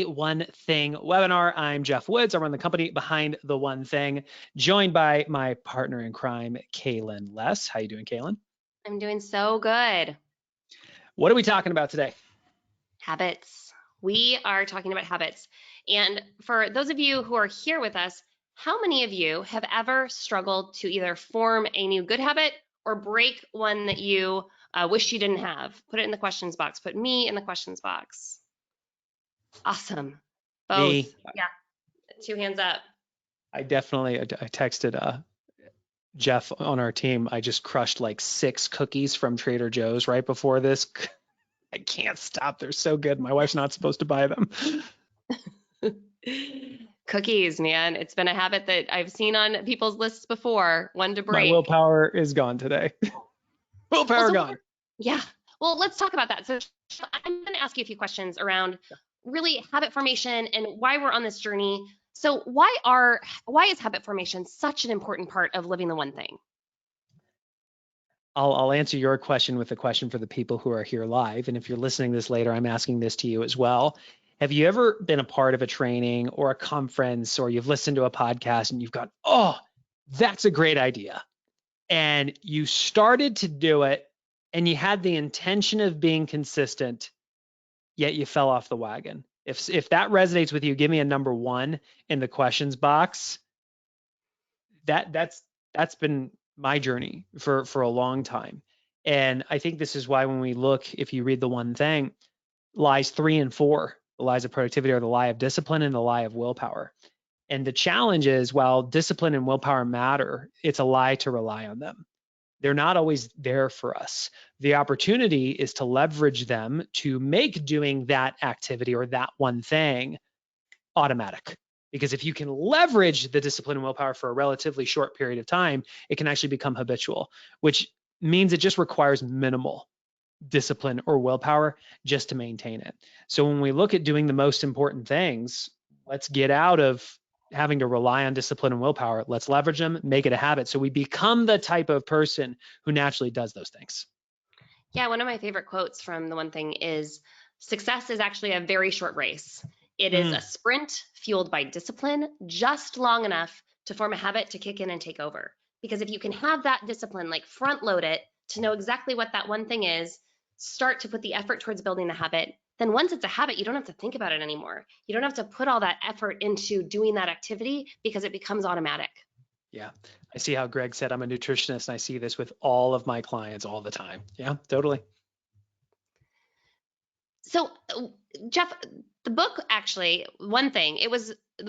One Thing webinar. I'm Jeff Woods. I run the company behind The One Thing, joined by my partner in crime, Kaylin Less. How you doing, Kaylin? I'm doing so good. What are we talking about today? Habits. We are talking about habits. And for those of you who are here with us, how many of you have ever struggled to either form a new good habit or break one that you wish you didn't have? Put it in the questions box. Put me in the questions box. Awesome. Both. Me. Yeah. 2 hands up. I texted Jeff on our team. I just crushed like 6 cookies from Trader Joe's right before this. I can't stop. They're so good. My wife's not supposed to buy them. Cookies, man. It's been a habit that I've seen on people's lists before. One to My break. willpower is gone today. Willpower gone. Yeah. Well, let's talk about that. So I'm going to ask you a few questions around really habit formation and why we're on this journey. So why is habit formation such an important part of living the one thing? I'll answer your question with a question for the people who are here live. And if you're listening this later, I'm asking this to you as well. Have you ever been a part of a training or a conference, or you've listened to a podcast and you've gone, oh, that's a great idea. And you started to do it and you had the intention of being consistent, yet you fell off the wagon. If that resonates with you, give me a number 1 in the questions box. That's been my journey for a long time. And I think this is why when we look, if you read The One Thing, lies 3 and 4, the lies of productivity are the lie of discipline and the lie of willpower. And the challenge is, while discipline and willpower matter, it's a lie to rely on them. They're not always there for us. The opportunity is to leverage them to make doing that activity or that one thing automatic. Because if you can leverage the discipline and willpower for a relatively short period of time, it can actually become habitual, which means it just requires minimal discipline or willpower just to maintain it. So when we look at doing the most important things, let's get out of having to rely on discipline and willpower. Let's leverage them, make it a habit, so we become the type of person who naturally does those things. Yeah, one of my favorite quotes from The One Thing is, success is actually a very short race. It is a sprint fueled by discipline, just long enough to form a habit to kick in and take over. Because if you can have that discipline, like front load it to know exactly what that one thing is, start to put the effort towards building the habit, then once it's a habit, you don't have to think about it anymore. You don't have to put all that effort into doing that activity because it becomes automatic. Yeah, I see how Greg said I'm a nutritionist, and I see this with all of my clients all the time. Yeah, totally. So, Jeff, the book actually, One Thing,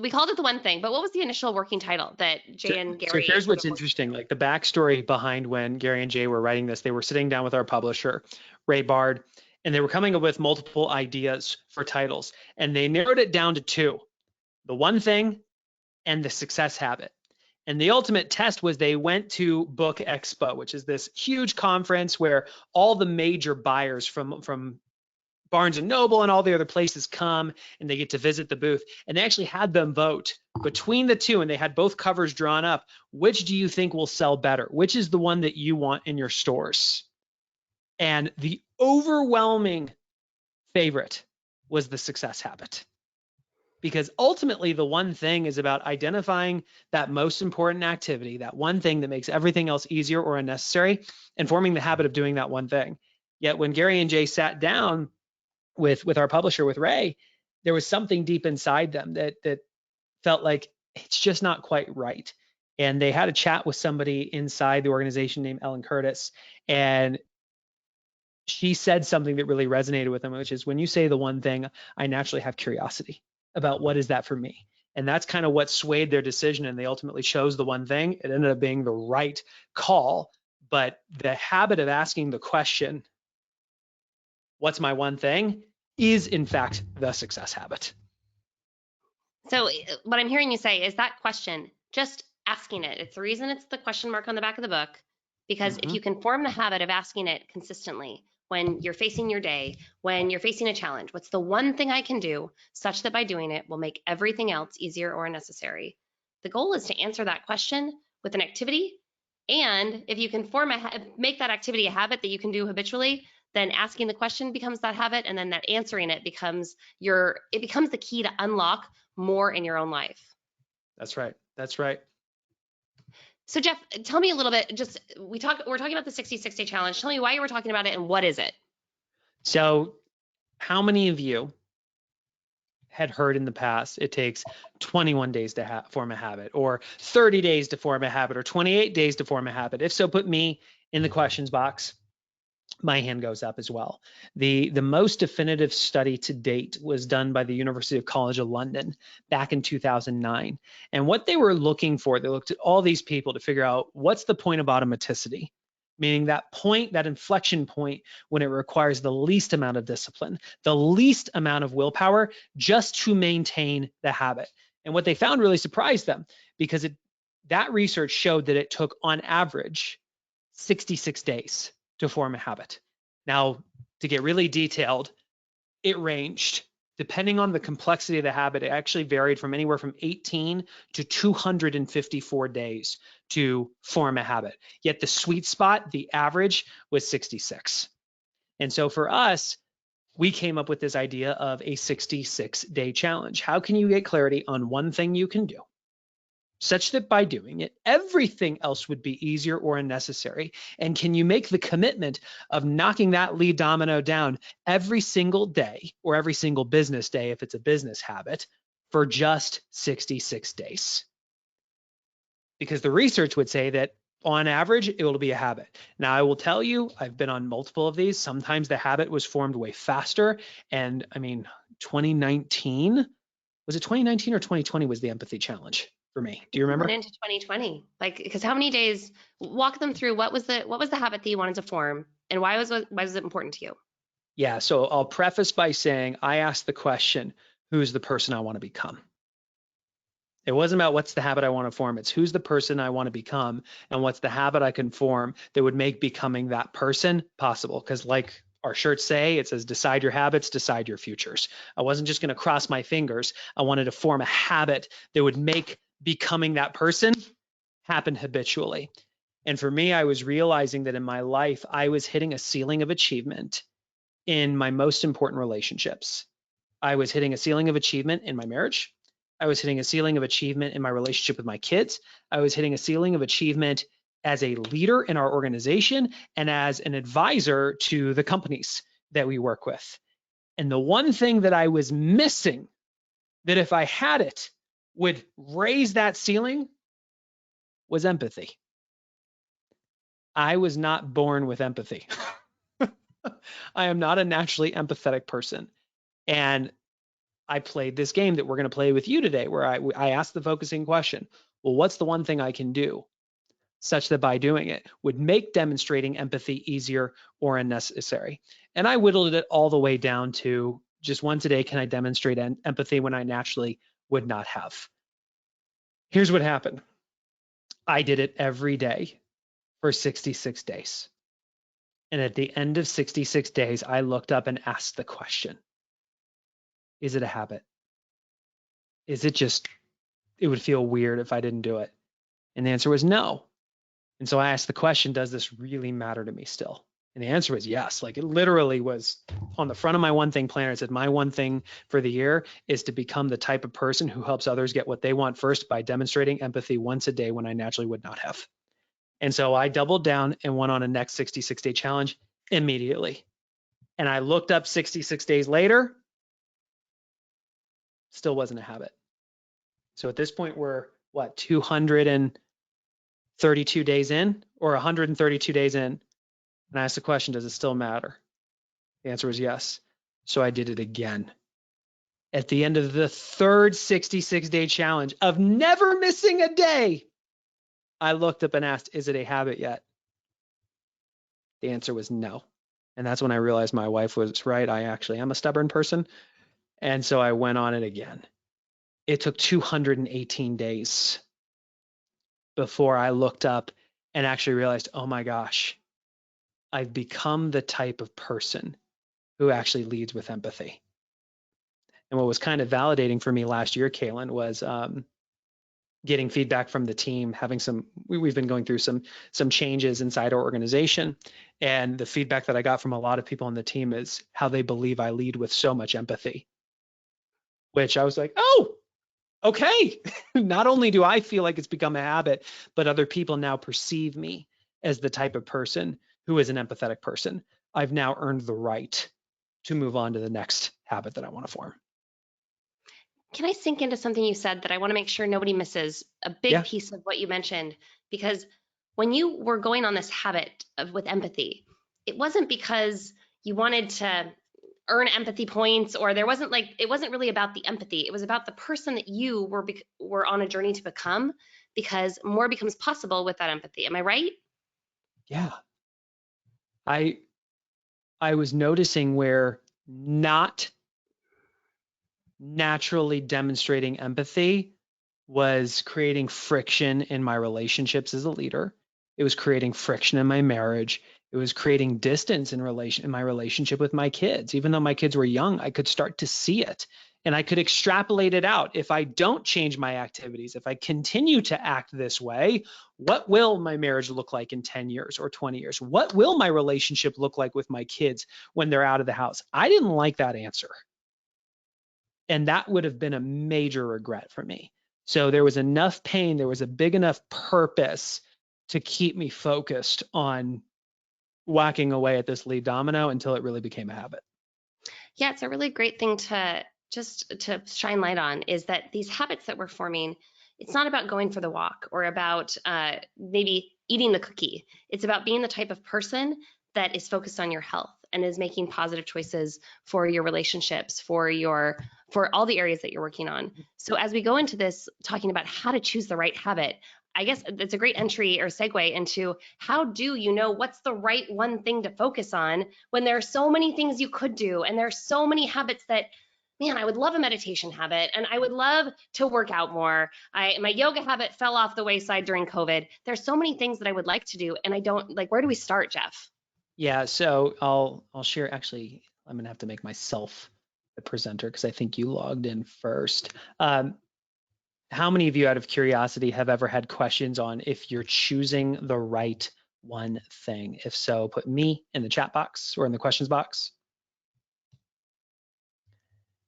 we called it The One Thing, but what was the initial working title that Jay and Gary? So here's what's interesting, like the backstory behind when Gary and Jay were writing this. They were sitting down with our publisher, Ray Bard, and they were coming up with multiple ideas for titles, and they narrowed it down to 2, The One Thing and The Success Habit. And the ultimate test was they went to Book Expo, which is this huge conference where all the major buyers from Barnes and Noble and all the other places come, and they get to visit the booth. And they actually had them vote between the 2, and they had both covers drawn up. Which do you think will sell better? Which is the one that you want in your stores? And the overwhelming favorite was The Success Habit. Because ultimately, The One Thing is about identifying that most important activity, that one thing that makes everything else easier or unnecessary, and forming the habit of doing that one thing. Yet when Gary and Jay sat down with our publisher, with Ray, there was something deep inside them that felt like it's just not quite right. And they had a chat with somebody inside the organization named Ellen Curtis, and she said something that really resonated with them, which is, when you say the one thing, I naturally have curiosity about what is that for me. And that's kind of what swayed their decision, and they ultimately chose the one thing. It ended up being the right call, but the habit of asking the question, what's my one thing, is in fact the success habit. So what I'm hearing you say is that question, just asking it. It's the reason it's the question mark on the back of the book, because if you can form the habit of asking it consistently, when you're facing your day, when you're facing a challenge, what's the one thing I can do such that by doing it will make everything else easier or unnecessary? The goal is to answer that question with an activity. And if you can make that activity a habit that you can do habitually, then asking the question becomes that habit, and then that answering it becomes the key to unlock more in your own life. That's right. That's right. So Jeff, tell me a little bit, we're talking about the 66-day challenge. Tell me why you were talking about it and what is it? So how many of you had heard in the past it takes 21 days to form a habit, or 30 days to form a habit, or 28 days to form a habit? If so, put me in the questions box. My hand goes up as well. The most definitive study to date was done by the University of College of London back in 2009. And what they were looking for, they looked at all these people to figure out what's the point of automaticity, meaning that point, that inflection point when it requires the least amount of discipline, the least amount of willpower just to maintain the habit. And what they found really surprised them, because that research showed that it took on average 66 days to form a habit. Now, to get really detailed, it ranged, depending on the complexity of the habit, it actually varied from anywhere from 18 to 254 days to form a habit. Yet the sweet spot, the average, was 66. And so for us, we came up with this idea of a 66-day challenge. How can you get clarity on one thing you can do, such that by doing it, everything else would be easier or unnecessary? And can you make the commitment of knocking that lead domino down every single day, or every single business day if it's a business habit, for just 66 days? Because the research would say that on average, it will be a habit. Now, I will tell you, I've been on multiple of these. Sometimes the habit was formed way faster. And I mean, 2019, was it 2019 or 2020 was the empathy challenge for me? Do you remember? Went into 2020, because how many days? Walk them through what was the habit that you wanted to form, and why was it important to you? Yeah, so I'll preface by saying I asked the question, who's the person I want to become? It wasn't about what's the habit I want to form. It's who's the person I want to become, and what's the habit I can form that would make becoming that person possible. Because like our shirts say, it says, decide your habits, decide your futures. I wasn't just going to cross my fingers. I wanted to form a habit that would make becoming that person happen habitually. And for me, I was realizing that in my life, I was hitting a ceiling of achievement in my most important relationships. I was hitting a ceiling of achievement in my marriage. I was hitting a ceiling of achievement in my relationship with my kids. I was hitting a ceiling of achievement as a leader in our organization and as an advisor to the companies that we work with. And the one thing that I was missing, that if I had it, would raise that ceiling, was empathy. I was not born with empathy. I am not a naturally empathetic person. And I played this game that we're going to play with you today, where I asked the focusing question, well, what's the one thing I can do such that by doing it would make demonstrating empathy easier or unnecessary? And I whittled it all the way down to just once a day, can I demonstrate empathy when I naturally would not have? Here's what happened. I did it every day for 66 days. And at the end of 66 days, I looked up and asked the question, is it a habit? Is it just, it would feel weird if I didn't do it? And the answer was no. And so I asked the question, does this really matter to me still? And the answer was yes. Like, it literally was on the front of my one thing planner. It said, my one thing for the year is to become the type of person who helps others get what they want first by demonstrating empathy once a day when I naturally would not have. And so I doubled down and went on a next 66-day challenge immediately. And I looked up 66 days later, still wasn't a habit. So at this point, we're what, 232 days in, or 132 days in? And I asked the question, does it still matter? The answer was yes. So I did it again. At the end of the third 66-day challenge of never missing a day, I looked up and asked, is it a habit yet? The answer was no. And that's when I realized my wife was right. I actually am a stubborn person. And so I went on it again. It took 218 days before I looked up and actually realized, oh my gosh, I've become the type of person who actually leads with empathy. And what was kind of validating for me last year, Kaylin, was getting feedback from the team, having we've been going through some changes inside our organization. And the feedback that I got from a lot of people on the team is how they believe I lead with so much empathy, which I was like, oh, okay. Not only do I feel like it's become a habit, but other people now perceive me as the type of person who is an empathetic person. I've now earned the right to move on to the next habit that I want to form. Can I sink into something you said that I want to make sure nobody misses a big Yeah. piece of what you mentioned? Because when you were going on this habit of with empathy, it wasn't because you wanted to earn empathy points, or there wasn't like it wasn't really about the empathy. It was about the person that you were on a journey to become, because more becomes possible with that empathy. Am I right? Yeah. I I was noticing where not naturally demonstrating empathy was creating friction in my relationships as a leader. It was creating friction in my marriage. It was creating distance in my relationship with my kids. Even though my kids were young, I could start to see it and I could extrapolate it out. If I don't change my activities, if I continue to act this way, what will my marriage look like in 10 years or 20 years? What will my relationship look like with my kids when they're out of the house? I didn't like that answer. And that would have been a major regret for me. So there was enough pain, there was a big enough purpose to keep me focused on whacking away at this lead domino until it really became a habit. Yeah, it's a really great thing to just to shine light on, is that these habits that we're forming, it's not about going for the walk or about maybe eating the cookie. It's about being the type of person that is focused on your health and is making positive choices for your relationships, for all the areas that you're working on. So as we go into this talking about how to choose the right habit, I guess it's a great entry or segue into how do you know what's the right one thing to focus on when there are so many things you could do and there are so many habits that, man, I would love a meditation habit and I would love to work out more. My yoga habit fell off the wayside during COVID. There's so many things that I would like to do and I don't like, where do we start, Jeff? Yeah, so I'll share. Actually, I'm gonna have to make myself the presenter because I think you logged in first. How many of you, out of curiosity, have ever had questions on if you're choosing the right one thing? If so, put me in the chat box or in the questions box.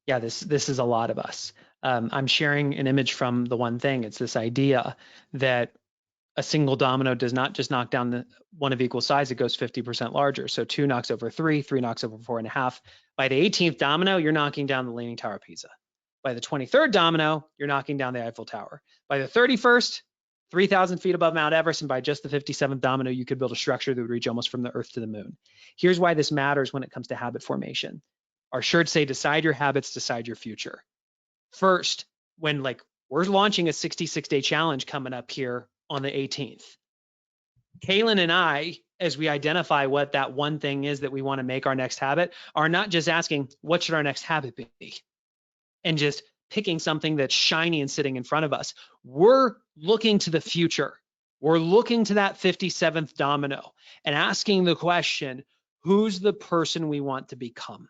Yeah, this is a lot of us. I'm sharing an image from the one thing. It's this idea that a single domino does not just knock down the one of equal size, it goes 50% larger. So 2 knocks over 3, 3 knocks over 4.5. By the 18th domino, you're knocking down the Leaning Tower of Pisa. By the 23rd domino, you're knocking down the Eiffel Tower. By the 31st, 3,000 feet above Mount Everest, and by just the 57th domino, you could build a structure that would reach almost from the Earth to the moon. Here's why this matters when it comes to habit formation. Our shirts say, decide your habits, decide your future. First, when we're launching a 66-day challenge coming up here on the 18th. Kaylin and I, as we identify what that one thing is that we want to make our next habit, are not just asking, what should our next habit be? And just picking something that's shiny and sitting in front of us. We're looking to the future. We're looking to that 57th domino and asking the question, who's the person we want to become?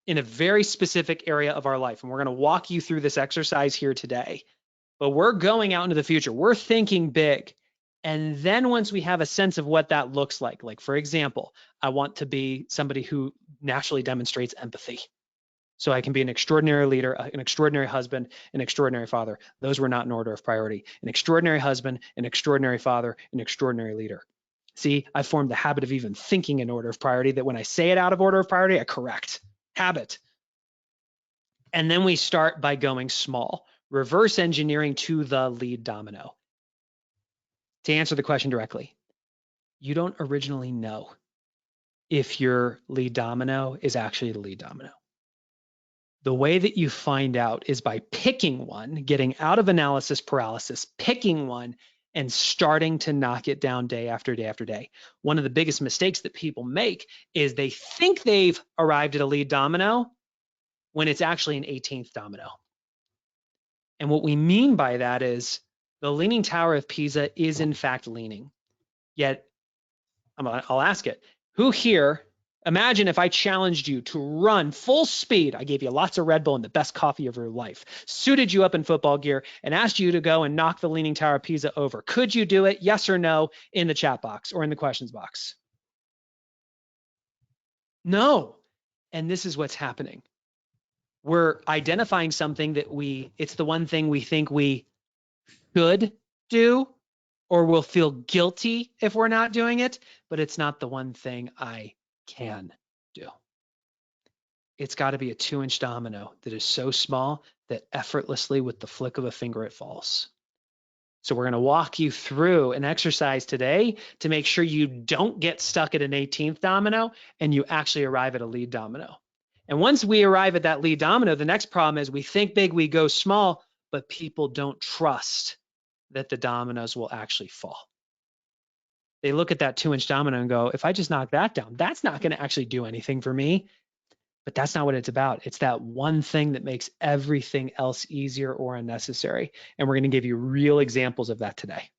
In a very specific area of our life. And we're going to walk you through this exercise here today. But we're going out into the future. We're thinking big. And then once we have a sense of what that looks like for example, I want to be somebody who naturally demonstrates empathy. So I can be an extraordinary leader, an extraordinary husband, an extraordinary father. Those were not in order of priority. An extraordinary husband, an extraordinary father, an extraordinary leader. See, I formed the habit of even thinking in order of priority, that when I say it out of order of priority, I correct. Habit. And then we start by going small, reverse engineering to the lead domino. To answer the question directly, you don't originally know if your lead domino is actually the lead domino. The way that you find out is by picking one, getting out of analysis paralysis, picking one and starting to knock it down day after day after day. One of the biggest mistakes that people make is they think they've arrived at a lead domino when it's actually an 18th domino. And what we mean by that is the Leaning Tower of Pisa is in fact leaning. Yet, I'll ask it, who here Imagine if I challenged you to run full speed. I gave you lots of Red Bull and the best coffee of your life, suited you up in football gear, and asked you to go and knock the Leaning Tower of Pisa over. Could you do it? Yes or no in the chat box or in the questions box? No. And this is what's happening. We're identifying something that it's the one thing we think we should do, or we'll feel guilty if we're not doing it, but it's not the one thing I can do. It's got to be a 2-inch domino that is so small that effortlessly with the flick of a finger it falls. So we're going to walk you through an exercise today to make sure you don't get stuck at an 18th domino and you actually arrive at a lead domino. And once we arrive at that lead domino, the next problem is we think big, we go small, but people don't trust that the dominoes will actually fall. They look at that 2-inch domino and go, if I just knock that down, that's not going to actually do anything for me. But that's not what it's about. It's that one thing that makes everything else easier or unnecessary. And we're going to give you real examples of that today.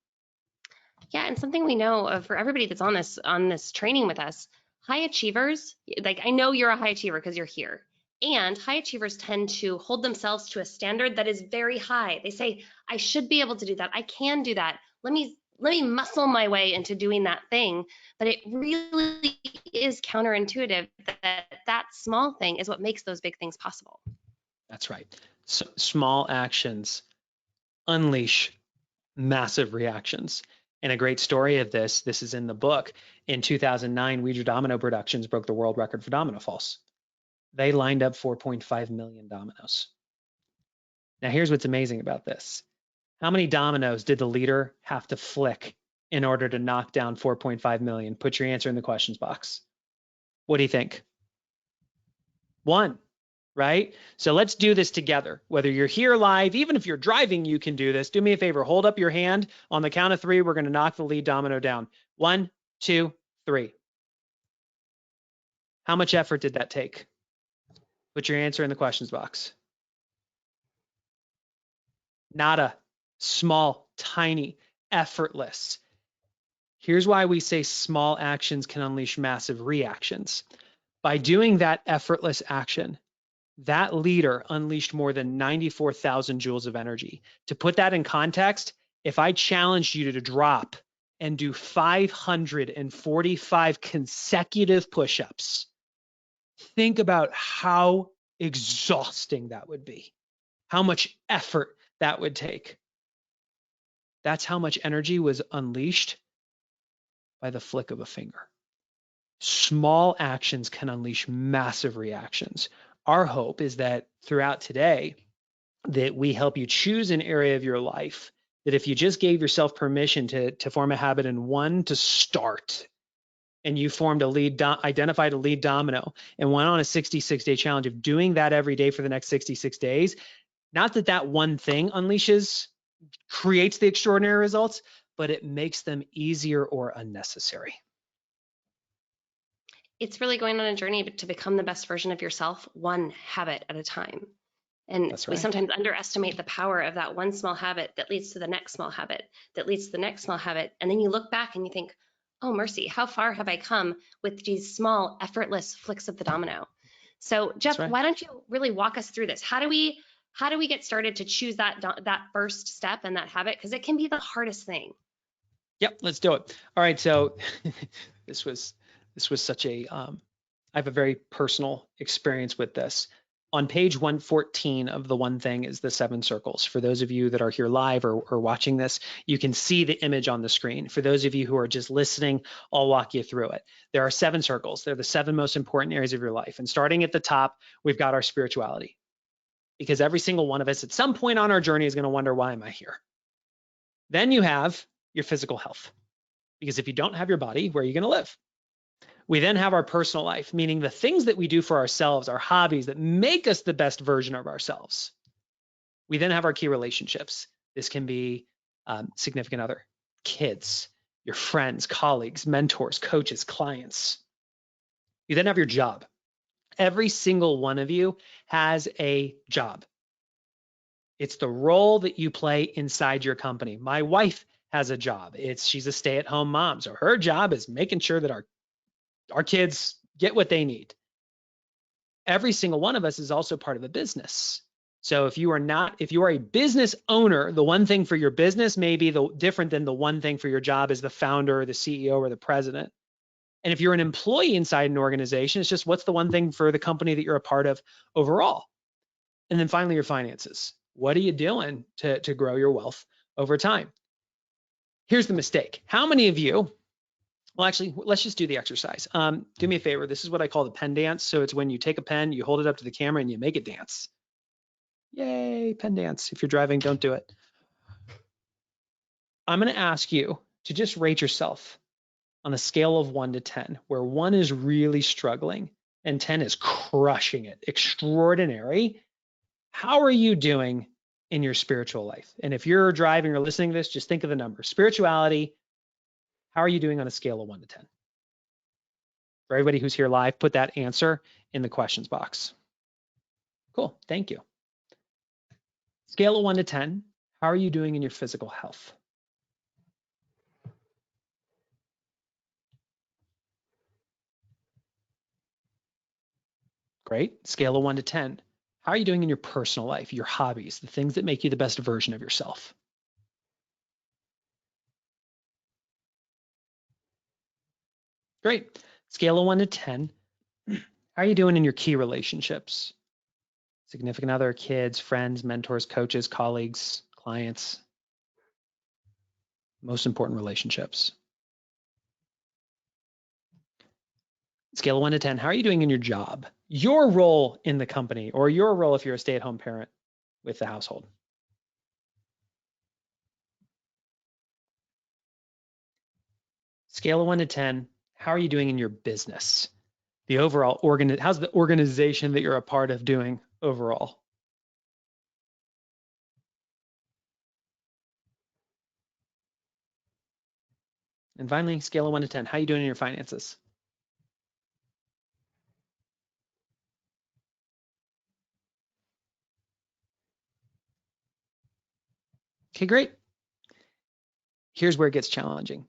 Yeah, and something we know for everybody that's on this training with us, high achievers, like I know you're a high achiever because you're here. And high achievers tend to hold themselves to a standard that is very high. They say, I should be able to do that. I can do that. Let me muscle my way into doing that thing. But it really is counterintuitive that small thing is what makes those big things possible. That's right. So small actions unleash massive reactions. And a great story of this is in the book. In 2009, Ouija Domino Productions broke the world record for domino falls. They lined up 4.5 million dominoes. Now, here's what's amazing about this. How many dominoes did the leader have to flick in order to knock down 4.5 million? Put your answer in the questions box. What do you think? 1, right? So let's do this together. Whether you're here live, even if you're driving, you can do this. Do me a favor, hold up your hand. On the count of 3, we're going to knock the lead domino down. 1, 2, 3. How much effort did that take? Put your answer in the questions box. Nada. Small, tiny, effortless. Here's why we say small actions can unleash massive reactions. By doing that effortless action, that leader unleashed more than 94,000 joules of energy. To put that in context, if I challenged you to drop and do 545 consecutive push-ups, think about how exhausting that would be, how much effort that would take. That's how much energy was unleashed by the flick of a finger. Small actions can unleash massive reactions. Our hope is that throughout today, that we help you choose an area of your life that if you just gave yourself permission to form a habit in one to start, and you formed identified a lead domino and went on a 66-day challenge of doing that every day for the next 66 days, not that one thing creates the extraordinary results, but it makes them easier or unnecessary. It's really going on a journey to become the best version of yourself, one habit at a time. And That's right. We sometimes underestimate the power of that one small habit that leads to the next small habit, that leads to the next small habit. And then you look back and you think, oh, mercy, how far have I come with these small, effortless flicks of the domino? So Jeff, Why don't you really walk us through this? How do we get started to choose that first step and that habit? Because it can be the hardest thing. Yep, let's do it. All right, so this was such a, I have a very personal experience with this. On page 114 of the one thing is the 7 circles. For those of you that are here live or watching this, you can see the image on the screen. For those of you who are just listening, I'll walk you through it. There are 7 circles. They're the 7 most important areas of your life. And starting at the top, we've got our spirituality. Because every single one of us at some point on our journey is going to wonder, why am I here? Then you have your physical health. Because if you don't have your body, where are you going to live? We then have our personal life, meaning the things that we do for ourselves, our hobbies that make us the best version of ourselves. We then have our key relationships. This can be significant other, kids, your friends, colleagues, mentors, coaches, clients. You then have your job. Every single one of you has a job. It's the role that you play inside your company. My wife has a job. She's a stay-at-home mom. So her job is making sure that our kids get what they need. Every single one of us is also part of a business. So if you are a business owner, the one thing for your business may be different than the one thing for your job as the founder or the CEO or the president. And if you're an employee inside an organization, it's just what's the one thing for the company that you're a part of overall. And then finally, your finances. What are you doing to grow your wealth over time? Here's the mistake. How many of you, well, actually, let's just do the exercise. Do me a favor. This is what I call the pen dance. So it's when you take a pen, you hold it up to the camera and you make it dance. Yay, pen dance. If you're driving, don't do it. I'm going to ask you to just rate yourself on a scale of 1 to 10, where 1 is really struggling and 10 is crushing it, extraordinary. How are you doing in your spiritual life? And if you're driving or listening to this, just think of the number. Spirituality, how are you doing on a scale of 1 to 10? For everybody who's here live, put that answer in the questions box. Cool, thank you. Scale of 1 to 10, how are you doing in your physical health? Great. Scale of 1 to 10. How are you doing in your personal life, your hobbies, the things that make you the best version of yourself? Great. Scale of 1 to 10. How are you doing in your key relationships? Significant other, kids, friends, mentors, coaches, colleagues, clients. Most important relationships. Scale of 1 to 10. How are you doing in your job? Your role in the company, or your role if you're a stay-at-home parent with the household. Scale of 1 to 10. How are you doing in your business? The overall how's the organization that you're a part of doing overall? And finally, scale of 1 to 10. How are you doing in your finances? Okay, great. Here's where it gets challenging.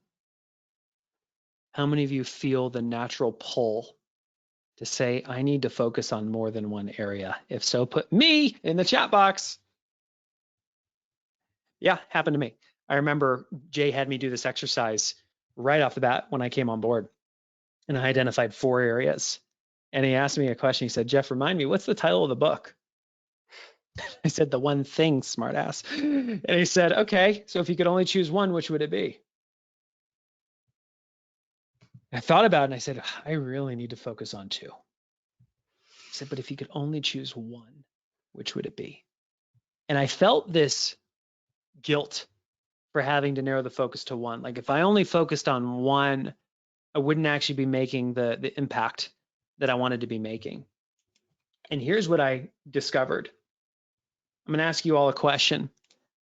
How many of you feel the natural pull to say, I need to focus on more than one area? If so, put me in the chat box. Yeah, happened to me. I remember Jay had me do this exercise right off the bat when I came on board, and I identified 4 areas. And he asked me a question. He said, Jeff, remind me, what's the title of the book? I said, The One Thing, smartass. And he said, okay, so if you could only choose one, which would it be? I thought about it and I said, I really need to focus on 2. He said, but if you could only choose one, which would it be? And I felt this guilt for having to narrow the focus to 1. Like if I only focused on 1, I wouldn't actually be making the impact that I wanted to be making. And here's what I discovered. I'm going to ask you all a question.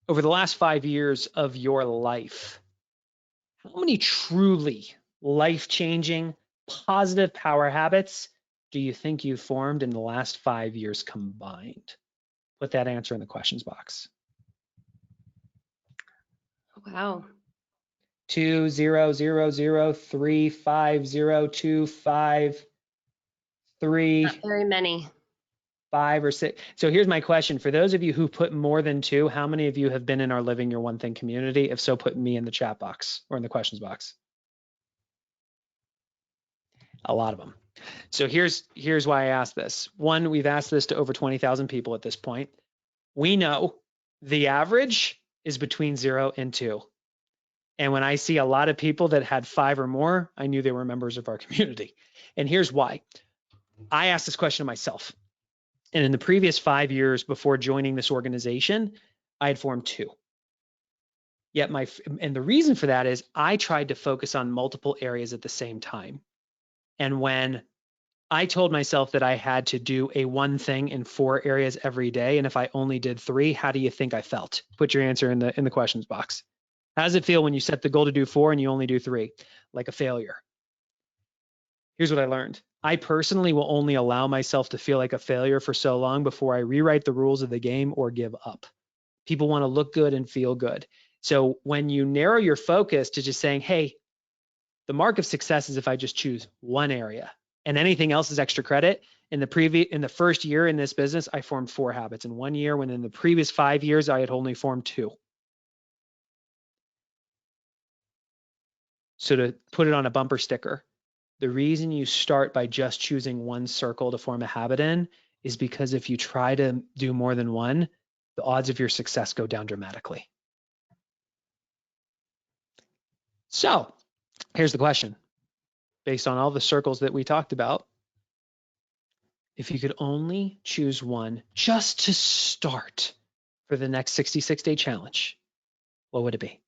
Over the last 5 years of your life, how many truly life-changing, positive power habits do you think you formed in the last 5 years combined? Put that answer in the questions box. Wow. 2 0 0 0 3 5 0 2 5 3. Not very many. 5 or 6. So here's my question. For those of you who put more than 2, how many of you have been in our Living Your One Thing community? If so, put me in the chat box or in the questions box. A lot of them. So here's why I asked this. 1, we've asked this to over 20,000 people at this point. We know the average is between 0 and 2. And when I see a lot of people that had 5 or more, I knew they were members of our community. And here's why. I asked this question to myself. And in the previous 5 years before joining this organization, I had formed 2. Yet and the reason for that is I tried to focus on multiple areas at the same time. And when I told myself that I had to do a 1 thing in 4 areas every day, and if I only did 3, how do you think I felt? Put your answer in the questions box. How does it feel when you set the goal to do 4 and you only do 3? Like a failure. Here's what I learned. I personally will only allow myself to feel like a failure for so long before I rewrite the rules of the game or give up. People want to look good and feel good. So when you narrow your focus to just saying, hey, the mark of success is if I just choose 1 area. and anything else is extra credit. In the first year in this business, I formed 4 habits in 1 year, when in the previous 5 years, I had only formed 2. So to put it on a bumper sticker, the reason you start by just choosing one circle to form a habit in is because if you try to do more than one, the odds of your success go down dramatically. So here's the question. Based on all the circles that we talked about, if you could only choose one just to start for the next 66-day challenge, what would it be?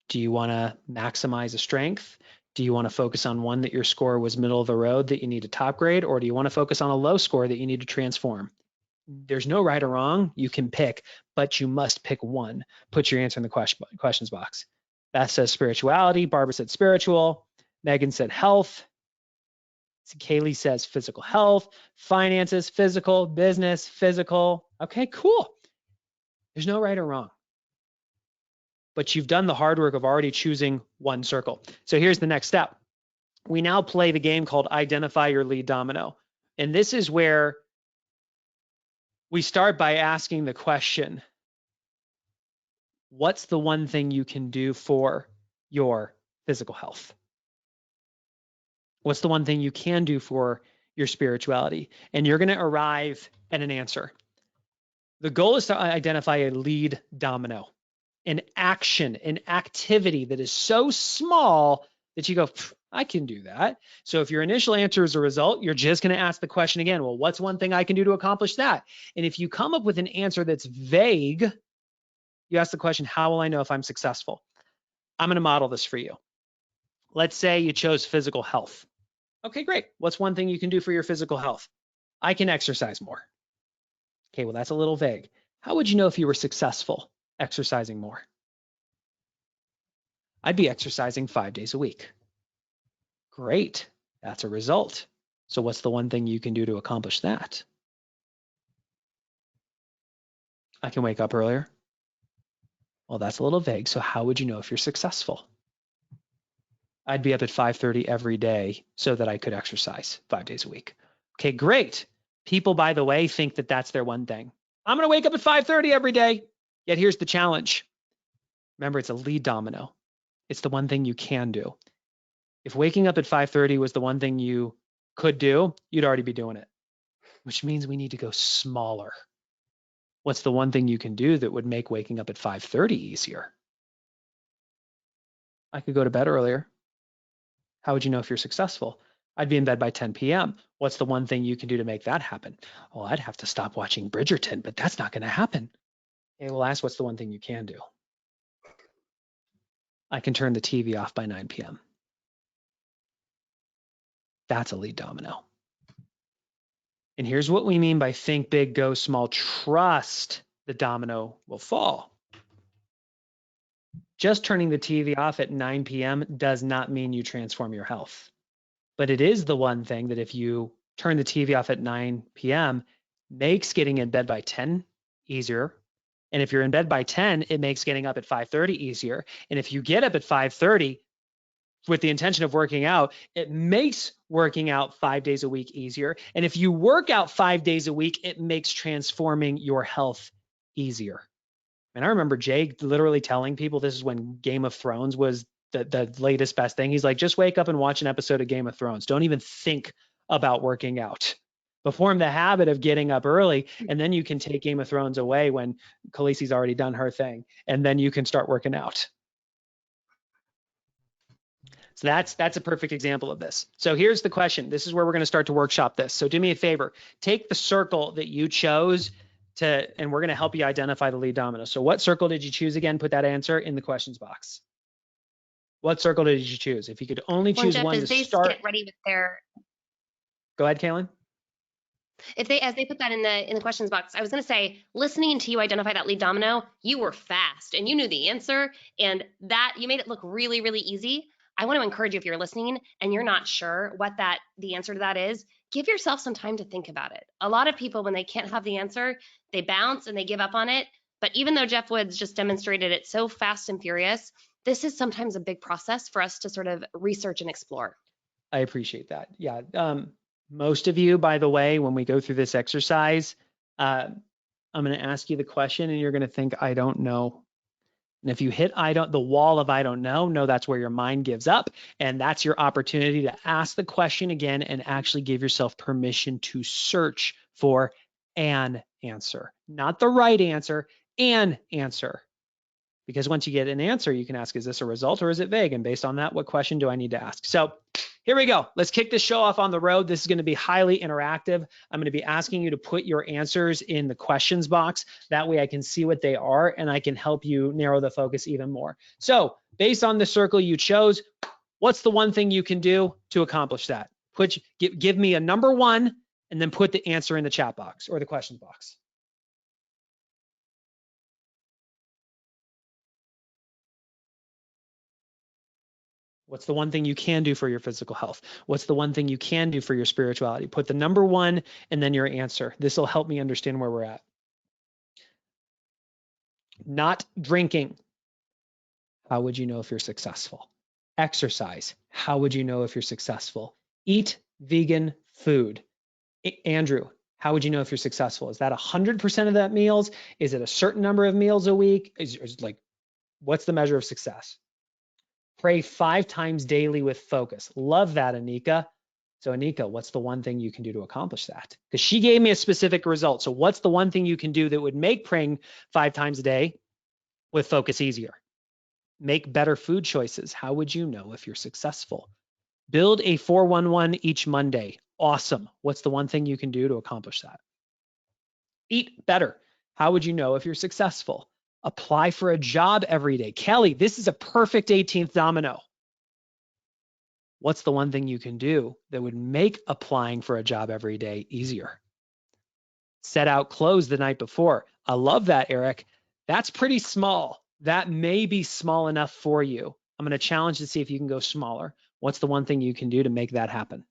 Do you want to maximize a strength? Do you want to focus on one that your score was middle of the road that you need to top grade? Or do you want to focus on a low score that you need to transform? There's no right or wrong. You can pick, but you must pick one. Put your answer in the questions box. Beth says spirituality. Barbara said spiritual. Megan said health. Kaylee says physical health. Finances, physical. Business, physical. Okay, cool. There's no right or wrong. But you've done the hard work of already choosing one circle. So here's the next step. We now play the game called Identify Your Lead Domino. And this is where we start by asking the question, what's the one thing you can do for your physical health? What's the one thing you can do for your spirituality? And you're going to arrive at an answer. The goal is to identify a lead domino, an action, an activity that is so small that you go, I can do that. So if your initial answer is a result, you're just going to ask the question again, well, what's one thing I can do to accomplish that? And if you come up with an answer that's vague, you ask the question, how will I know if I'm successful? I'm going to model this for you. Let's say you chose physical health. Okay, great. What's one thing you can do for your physical health? I can exercise more. Okay, well, that's a little vague. How would you know if you were successful exercising more? I'd be exercising 5 days a week. Great, that's a result. So what's the one thing you can do to accomplish that? I can wake up earlier. Well, that's a little vague. So how would you know if you're successful? I'd be up at 5:30 every day so that I could exercise 5 days a week. Okay, great. People, by the way, think that that's their one thing. I'm going to wake up at 5:30 every day. Yet here's the challenge. Remember, it's a lead domino. It's the one thing you can do. If waking up at 5:30 was the one thing you could do, you'd already be doing it, which means we need to go smaller. What's the one thing you can do that would make waking up at 5:30 easier? I could go to bed earlier. How would you know if you're successful? I'd be in bed by 10 p.m. What's the one thing you can do to make that happen? Well, I'd have to stop watching Bridgerton, but that's not going to happen. Okay, well, ask what's the one thing you can do? I can turn the TV off by 9 p.m. That's a lead domino. And here's what we mean by think big, go small. Trust the domino will fall. Just turning the TV off at 9 p.m. does not mean you transform your health. But it is the one thing that if you turn the TV off at 9 p.m., makes getting in bed by 10 easier. And if you're in bed by 10, it makes getting up at 5:30 easier. And if you get up at 5:30 with the intention of working out, it makes working out 5 days a week easier. And if you work out 5 days a week, it makes transforming your health easier. And I remember Jay literally telling people, this is when Game of Thrones was the latest best thing. He's like, just wake up and watch an episode of Game of Thrones. Don't even think about working out. But form the habit of getting up early, and then you can take Game of Thrones away when Khaleesi's already done her thing, and then you can start working out. So that's a perfect example of this. So here's the question. This is where we're going to start to workshop this. So do me a favor. Take the circle that you chose and we're going to help you identify the lead domino. So what circle did you choose again? Put that answer in the questions box. What circle did you choose? If you could only choose one to start. Get ready with their. Go ahead, Kaylin. As they put that in the questions box, I was going to say, listening to you identify that lead domino, you were fast and you knew the answer, and that you made it look really, really easy. I want to encourage you, if you're listening and you're not sure what the answer to that is, give yourself some time to think about it. A lot of people, when they can't have the answer, they bounce and they give up on it. But even though Jeff Woods just demonstrated it so fast and furious, this is sometimes a big process for us to sort of research and explore. I appreciate that. Yeah. Most of you, by the way, when we go through this exercise, I'm going to ask you the question and you're going to think, I don't know. And if you hit the wall of I don't know, that's where your mind gives up. And that's your opportunity to ask the question again and actually give yourself permission to search for an answer, not the right answer, an answer. Because once you get an answer, you can ask, is this a result or is it vague? And based on that, what question do I need to ask? So here we go. Let's kick this show off on the road. This is going to be highly interactive. I'm going to be asking you to put your answers in the questions box. That way I can see what they are and I can help you narrow the focus even more. So based on the circle you chose, what's the one thing you can do to accomplish that? Give me a number one and then put the answer in the chat box or the questions box. What's the one thing you can do for your physical health? What's the one thing you can do for your spirituality? Put the number one and then your answer. This will help me understand where we're at. Not drinking. How would you know if you're successful? Exercise. How would you know if you're successful? Eat vegan food. Andrew, how would you know if you're successful? Is that 100% of that meals? Is it a certain number of meals a week? Is like, what's the measure of success? Pray 5 times daily with focus. Love that, Anika. So Anika, what's the one thing you can do to accomplish that? Because she gave me a specific result. So what's the one thing you can do that would make praying 5 times a day with focus easier? Make better food choices. How would you know if you're successful? Build a 411 each Monday. Awesome. What's the one thing you can do to accomplish that? Eat better. How would you know if you're successful? Apply for a job every day. Kelly, this is a perfect 18th domino. What's the one thing you can do that would make applying for a job every day easier? Set out clothes the night before. I love that, Eric. That's pretty small. That may be small enough for you. I'm going to challenge to see if you can go smaller. What's the one thing you can do to make that happen?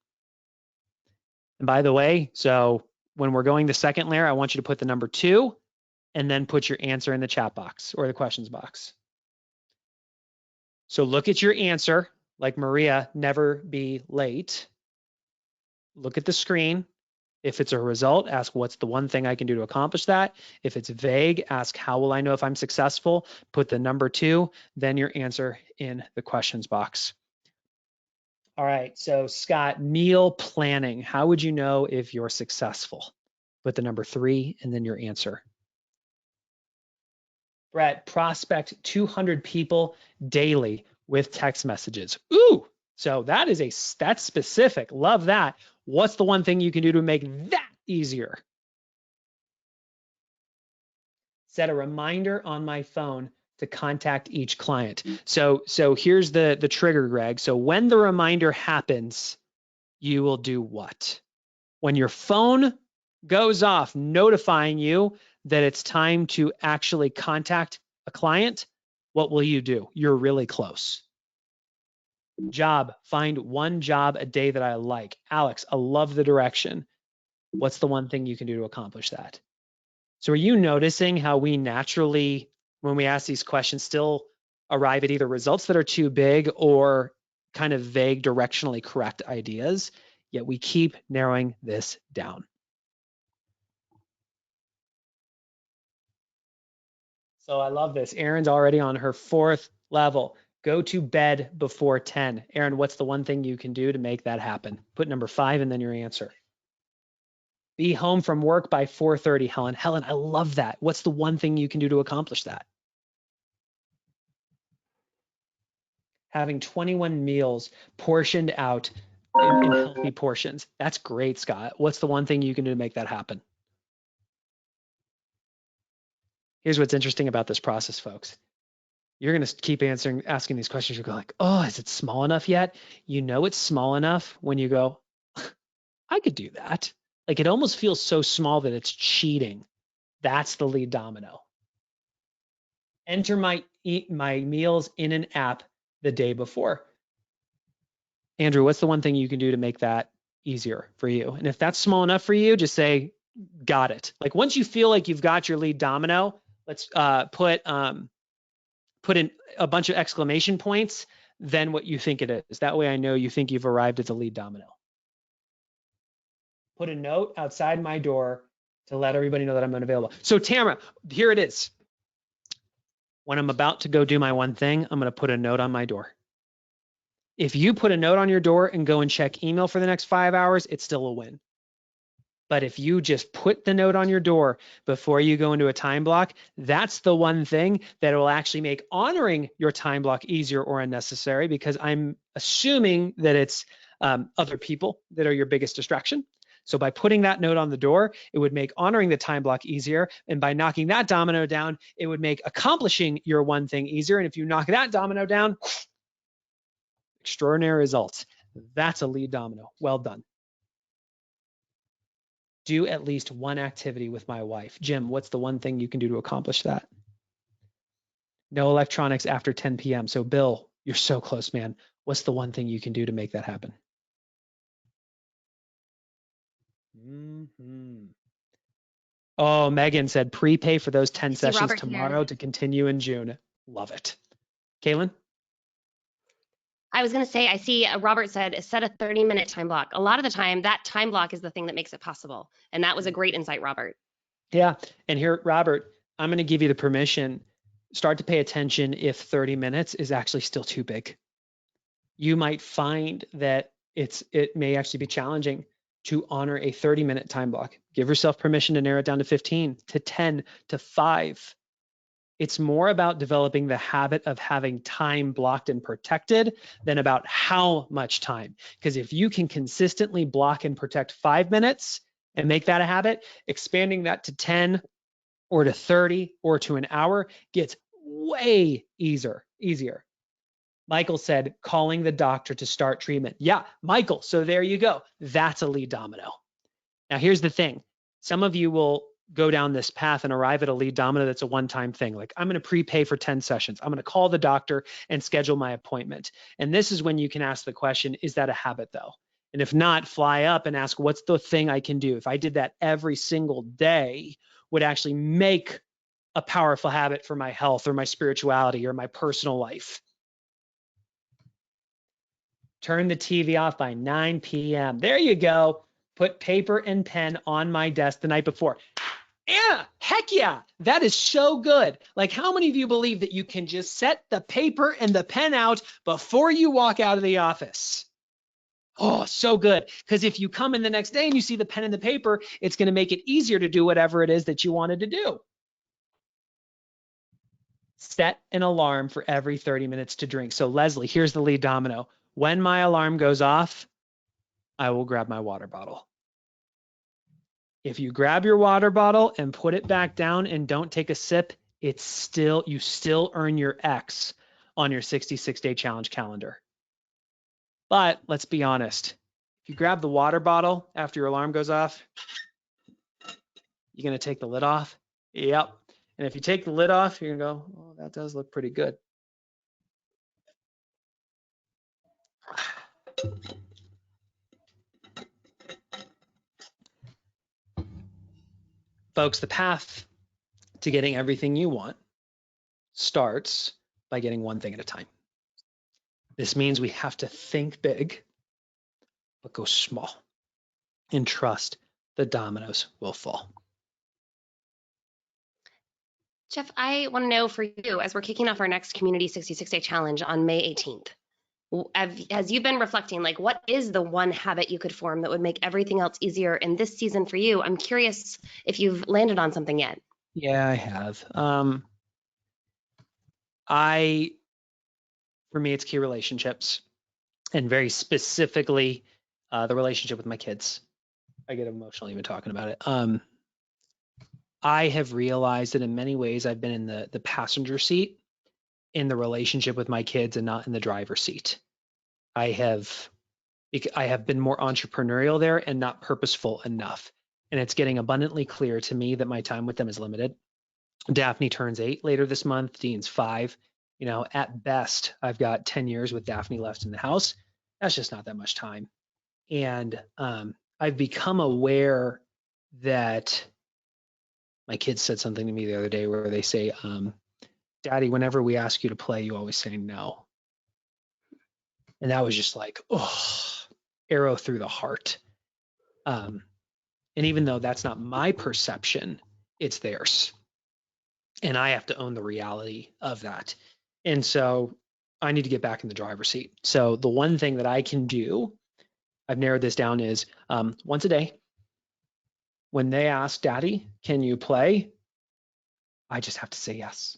And by the way, so when we're going the second layer, I want you to put the number 2 and then put your answer in the chat box or the questions box. So look at your answer, like Maria, never be late. Look at the screen. If it's a result, ask what's the one thing I can do to accomplish that. If it's vague, ask how will I know if I'm successful? Put the number 2, then your answer in the questions box. All right, so Scott, meal planning. How would you know if you're successful? Put the number 3 and then your answer. Brett, prospect 200 people daily with text messages. Ooh, so that's specific. Love that. What's the one thing you can do to make that easier? Set a reminder on my phone to contact each client. So here's the trigger, Greg. So when the reminder happens, you will do what? When your phone goes off notifying you that it's time to actually contact a client, what will you do? You're really close. Job, find one job a day that I like. Alex, I love the direction. What's the one thing you can do to accomplish that? So are you noticing how we naturally, when we ask these questions, still arrive at either results that are too big or kind of vague, directionally correct ideas, yet we keep narrowing this down? So I love this. Erin's already on her 4th level. Go to bed before 10. Erin, what's the one thing you can do to make that happen? Put number 5 and then your answer. Be home from work by 4:30, Helen. Helen, I love that. What's the one thing you can do to accomplish that? Having 21 meals portioned out in healthy portions. That's great, Scott. What's the one thing you can do to make that happen? Here's what's interesting about this process, folks. You're going to keep asking these questions. You're going like, oh, is it small enough yet? You know it's small enough when you go, I could do that. Like it almost feels so small that it's cheating. That's the lead domino. Enter my meals in an app the day before. Andrew, what's the one thing you can do to make that easier for you? And if that's small enough for you, just say, got it. Like once you feel like you've got your lead domino, let's put in a bunch of exclamation points than what you think it is. That way I know you think you've arrived at the lead domino. Put a note outside my door to let everybody know that I'm unavailable. So Tamara, here it is. When I'm about to go do my one thing, I'm going to put a note on my door. If you put a note on your door and go and check email for the next 5 hours, it's still a win. But if you just put the note on your door before you go into a time block, that's the one thing that will actually make honoring your time block easier or unnecessary, because I'm assuming that it's other people that are your biggest distraction. So by putting that note on the door, it would make honoring the time block easier. And by knocking that domino down, it would make accomplishing your one thing easier. And if you knock that domino down, extraordinary results. That's a lead domino. Well done. Do at least one activity with my wife. Jim, what's the one thing you can do to accomplish that? No electronics after 10 p.m. So Bill, you're so close, man. What's the one thing you can do to make that happen? Oh, Megan said prepay for those 10 sessions Robert tomorrow here. to continue in June. Love it. Kaylin? I was going to say, I see Robert said set a 30-minute time block. A lot of the time, that time block is the thing that makes it possible. And that was a great insight, Robert. Yeah. And here, Robert, I'm going to give you the permission. Start to pay attention if 30 minutes is actually still too big. You might find that it may actually be challenging to honor a 30-minute time block. Give yourself permission to narrow it down to 15, to 10, to 5. It's more about developing the habit of having time blocked and protected than about how much time. Because if you can consistently block and protect 5 minutes and make that a habit, expanding that to 10 or to 30 or to an hour gets way easier. Michael said, calling the doctor to start treatment. Yeah, Michael, so there you go. That's a lead domino. Now, here's the thing. Some of you will go down this path and arrive at a lead domino that's a one-time thing. Like, I'm going to prepay for 10 sessions. I'm going to call the doctor and schedule my appointment. And this is when you can ask the question, is that a habit though? And if not, fly up and ask, what's the thing I can do? If I did that every single day, would actually make a powerful habit for my health or my spirituality or my personal life. Turn the TV off by 9 p.m. There you go. Put paper and pen on my desk the night before. Yeah, heck yeah, that is so good. Like, how many of you believe that you can just set the paper and the pen out before you walk out of the office? Oh, so good. Because if you come in the next day and you see the pen and the paper, it's going to make it easier to do whatever it is that you wanted to do. Set an alarm for every 30 minutes to drink. So Leslie, here's the lead domino. When my alarm goes off, I will grab my water bottle. If you grab your water bottle and put it back down and don't take a sip, you still earn your X on your 66-day challenge calendar. But let's be honest. If you grab the water bottle after your alarm goes off, you're going to take the lid off. Yep. And if you take the lid off, you're going to go, oh, that does look pretty good. Folks, the path to getting everything you want starts by getting one thing at a time. This means we have to think big, but go small, and trust the dominoes will fall. Jeff, I want to know for you, as we're kicking off our next Community 66-Day Challenge on May 18th, as you've been reflecting, like, what is the one habit you could form that would make everything else easier in this season for you? I'm curious if you've landed on something yet. Yeah, I have. For me, it's key relationships, and very specifically, the relationship with my kids. I get emotional even talking about it. I have realized that in many ways I've been in the passenger seat in the relationship with my kids and not in the driver's seat. I have been more entrepreneurial there and not purposeful enough. And it's getting abundantly clear to me that my time with them is limited. Daphne turns 8 later this month. Dean's 5. You know, at best, I've got 10 years with Daphne left in the house. That's just not that much time. And I've become aware that my kids said something to me the other day where they say, Daddy, whenever we ask you to play, you always say no. And that was just like, oh, arrow through the heart. And even though that's not my perception, it's theirs. And I have to own the reality of that. And so I need to get back in the driver's seat. So the one thing that I can do, I've narrowed this down, is once a day, when they ask, Daddy, can you play? I just have to say yes.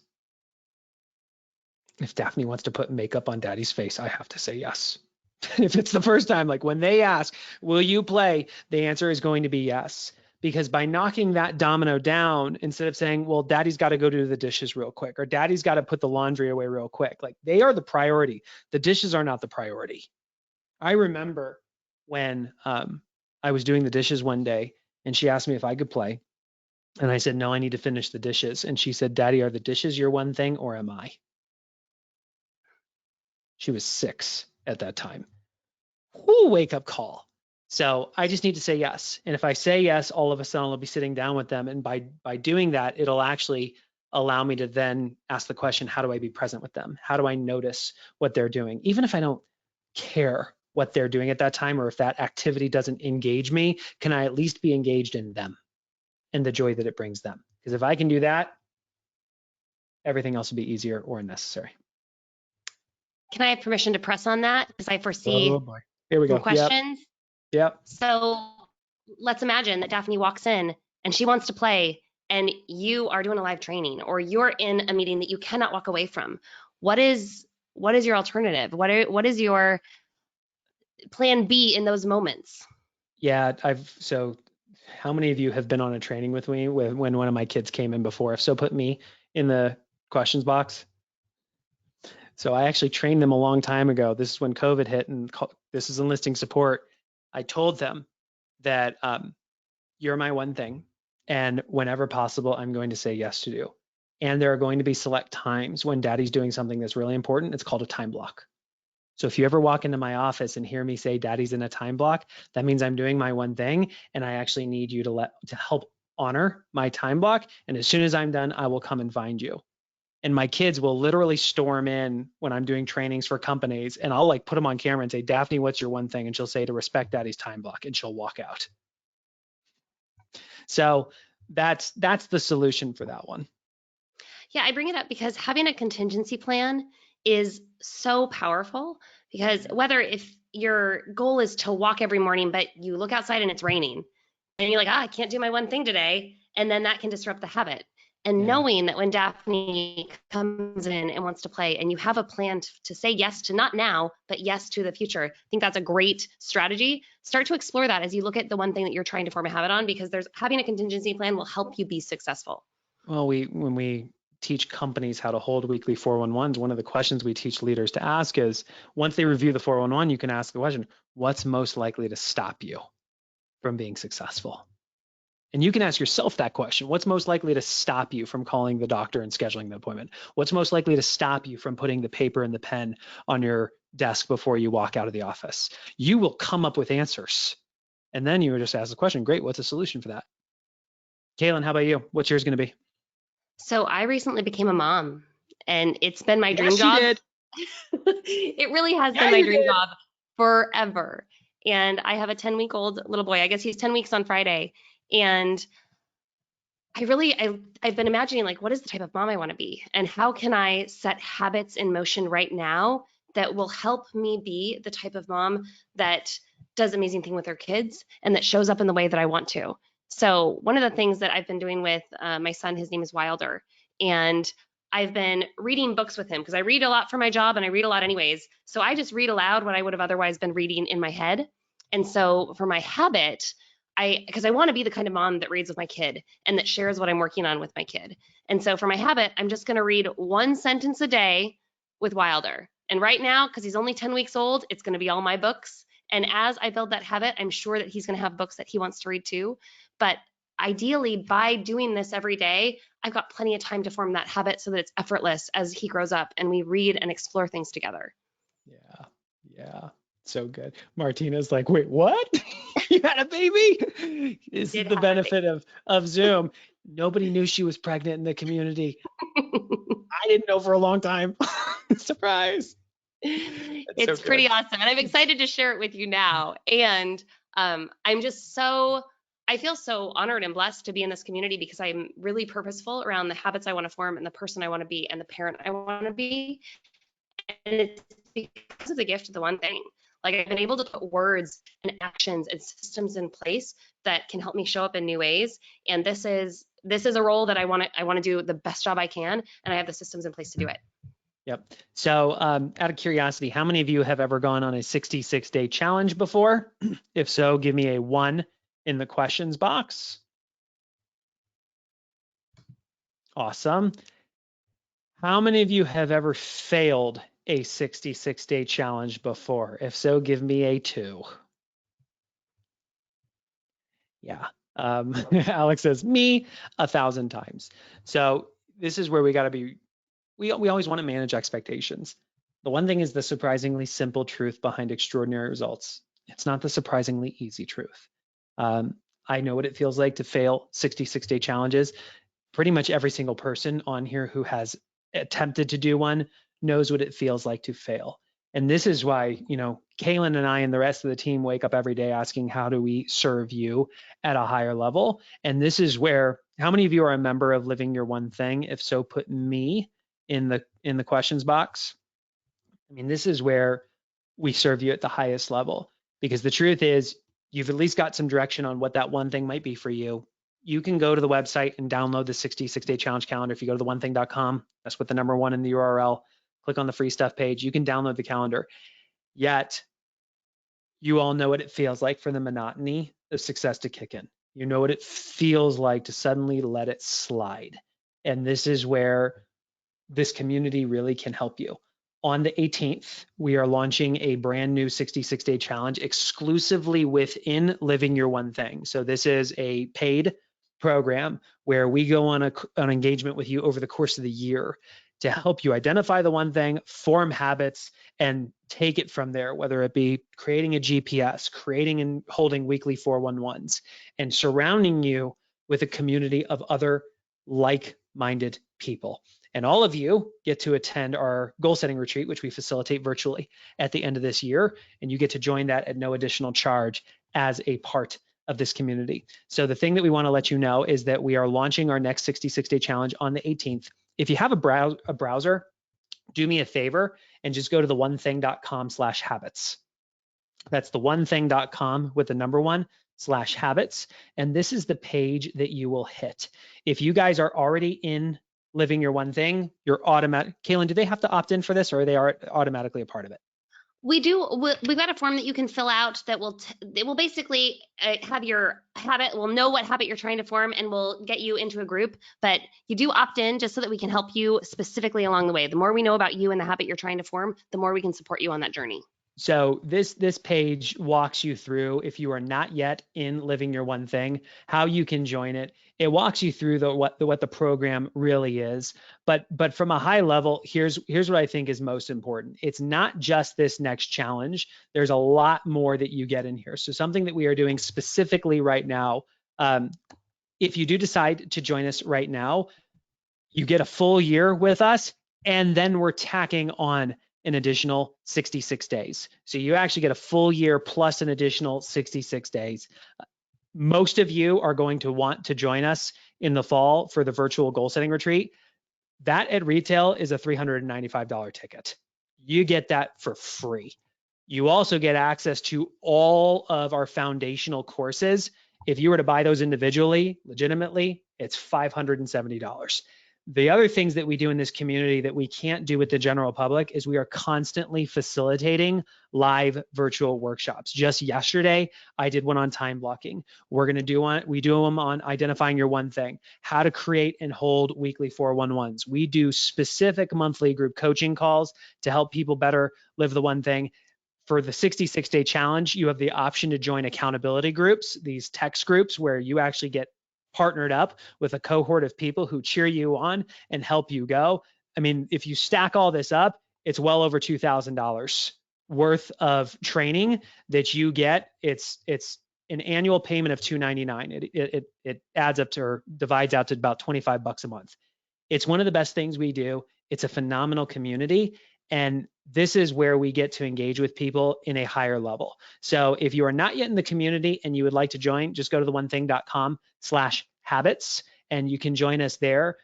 If Daphne wants to put makeup on Daddy's face, I have to say yes. If it's the first time, like when they ask, will you play? The answer is going to be yes. Because by knocking that domino down, instead of saying, well, Daddy's got to go do the dishes real quick, or Daddy's got to put the laundry away real quick, like they are the priority. The dishes are not the priority. I remember when I was doing the dishes one day and she asked me if I could play. And I said, no, I need to finish the dishes. And she said, Daddy, are the dishes your one thing or am I? She was 6 at that time. Whoo, wake up call. So I just need to say yes. And if I say yes, all of a sudden I'll be sitting down with them. And by doing that, it'll actually allow me to then ask the question, how do I be present with them? How do I notice what they're doing? Even if I don't care what they're doing at that time, or if that activity doesn't engage me, can I at least be engaged in them and the joy that it brings them? Because if I can do that, everything else will be easier or unnecessary. Can I have permission to press on that? Because I foresee Oh boy. Here we some go. questions. Yep. So let's imagine that Daphne walks in and she wants to play, and you are doing a live training, or you're in a meeting that you cannot walk away from. What is your alternative? What is your plan B in those moments? Yeah, so how many of you have been on a training with me when one of my kids came in before? If so, put me in the questions box. So I actually trained them a long time ago. This is when COVID hit, and this is enlisting support. I told them that you're my one thing, and whenever possible, I'm going to say yes to you. And there are going to be select times when Daddy's doing something that's really important. It's called a time block. So if you ever walk into my office and hear me say Daddy's in a time block, that means I'm doing my one thing, and I actually need you to help honor my time block. And as soon as I'm done, I will come and find you. And my kids will literally storm in when I'm doing trainings for companies, and I'll like put them on camera and say, Daphne, what's your one thing? And she'll say, to respect Daddy's time block, and she'll walk out. So that's the solution for that one. Yeah, I bring it up because having a contingency plan is so powerful, because whether if your goal is to walk every morning, but you look outside and it's raining and you're like, I can't do my one thing today. And then that can disrupt the habit. And knowing that when Daphne comes in and wants to play, and you have a plan to say yes to, not now, but yes to the future, I think that's a great strategy. Start to explore that as you look at the one thing that you're trying to form a habit on, because having a contingency plan will help you be successful. Well, when we teach companies how to hold weekly 411s, one of the questions we teach leaders to ask is, once they review the 411, you can ask the question, what's most likely to stop you from being successful? And you can ask yourself that question. What's most likely to stop you from calling the doctor and scheduling the appointment? What's most likely to stop you from putting the paper and the pen on your desk before you walk out of the office? You will come up with answers. And then you would just ask the question, great, what's the solution for that? Kaylin, how about you? What's yours going to be? So I recently became a mom, and it's been my dream Yes, job. you did. It really has been my dream job forever. And I have a 10-week-old little boy. I guess he's 10 weeks on Friday. And I've been imagining, like, what is the type of mom I want to be? And how can I set habits in motion right now that will help me be the type of mom that does amazing things with her kids and that shows up in the way that I want to? So one of the things that I've been doing with my son, his name is Wilder, and I've been reading books with him because I read a lot for my job and I read a lot anyways. So I just read aloud what I would have otherwise been reading in my head. And so for my habit, because I want to be the kind of mom that reads with my kid and that shares what I'm working on with my kid. And so for my habit, I'm just going to read one sentence a day with Wilder. And right now, because he's only 10 weeks old, it's going to be all my books. And as I build that habit, I'm sure that he's going to have books that he wants to read too. But ideally, by doing this every day, I've got plenty of time to form that habit so that it's effortless as he grows up and we read and explore things together. Yeah. So good. Martina's like, wait, what? You had a baby? This is the benefit of Zoom. Nobody knew she was pregnant in the community. I didn't know for a long time. Surprise. It's so good. pretty awesome. And I'm excited to share it with you now. And I'm just I feel so honored and blessed to be in this community because I'm really purposeful around the habits I want to form and the person I want to be and the parent I want to be. And it's because of the gift of the one thing. Like I've been able to put words and actions and systems in place that can help me show up in new ways. And this is a role that I want to do the best job I can, and I have the systems in place to do it. Yep. So out of curiosity, how many of you have ever gone on a 66-day challenge before? If so, give me a 1 in the questions box. Awesome. How many of you have ever failed a 66-day challenge before? If so, give me a 2. Yeah. Alex says, me 1,000 times. So this is where we got to be, we always want to manage expectations. The one thing is the surprisingly simple truth behind extraordinary results. It's not the surprisingly easy truth. I know what it feels like to fail 66-day challenges. Pretty much every single person on here who has attempted to do one knows what it feels like to fail. And this is why, Kaylin and I and the rest of the team wake up every day asking, how do we serve you at a higher level? And this is where, how many of you are a member of Living Your One Thing? If so, put me in the questions box. I mean, this is where we serve you at the highest level, because the truth is you've at least got some direction on what that one thing might be for you. You can go to the website and download the 66-day challenge calendar. If you go to theonething.com, that's what the number 1 in the URL, click on the free stuff page, you can download the calendar. Yet you all know what it feels like for the monotony of success to kick in. You know what it feels like to suddenly let it slide. And this is where this community really can help you. On the 18th, we are launching a brand new 66-day challenge exclusively within Living Your One Thing. So this is a paid program where we go on an engagement with you over the course of the year to help you identify the one thing, form habits, and take it from there, whether it be creating a GPS, creating and holding weekly 411s, and surrounding you with a community of other like-minded people. And all of you get to attend our goal setting retreat, which we facilitate virtually at the end of this year. And you get to join that at no additional charge as a part of this community. So the thing that we want to let you know is that we are launching our next 66-day challenge on the 18th. If you have a browser, do me a favor and just go to theonething.com/habits. That's theonething.com with the number 1/habits. And this is the page that you will hit. If you guys are already in Living Your One Thing, you're automatic. Kaylin, do they have to opt in for this, or are they automatically a part of it? We do. We've got a form that you can fill out that it will basically have your habit. We'll know what habit you're trying to form, and we'll get you into a group. But you do opt in just so that we can help you specifically along the way. The more we know about you and the habit you're trying to form, the more we can support you on that journey. So this page walks you through, if you are not yet in Living Your One Thing, how you can join it. It walks you through what the program really is. But from a high level, here's what I think is most important. It's not just this next challenge. There's a lot more that you get in here. So something that we are doing specifically right now, if you do decide to join us right now, you get a full year with us, and then we're tacking on an additional 66 days. So you actually get a full year plus an additional 66 days. Most of you are going to want to join us in the fall for the virtual goal setting retreat. That at retail is a $395 ticket. You get that for free. You also get access to all of our foundational courses. If you were to buy those individually, legitimately, it's $570. The other things that we do in this community that we can't do with the general public is we are constantly facilitating live virtual workshops. Just yesterday, I did one on time blocking. We do them on identifying your one thing, how to create and hold weekly 411s. We do specific monthly group coaching calls to help people better live the one thing. For the 66-day challenge, you have the option to join accountability groups, these text groups where you actually get partnered up with a cohort of people who cheer you on and help you go. I mean, if you stack all this up, it's well over $2,000 worth of training that you get. It's an annual payment of $299. It adds up to, or divides out to about $25 a month. It's one of the best things we do. It's a phenomenal community. And this is where we get to engage with people in a higher level. So if you are not yet in the community and you would like to join, just go to theonething.com/habits and you can join us there.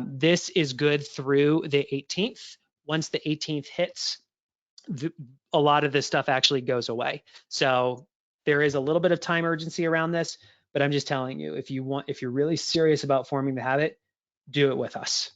This is good through the 18th. Once the 18th hits, a lot of this stuff actually goes away. So there is a little bit of time urgency around this, but I'm just telling you, if you're really serious about forming the habit, do it with us.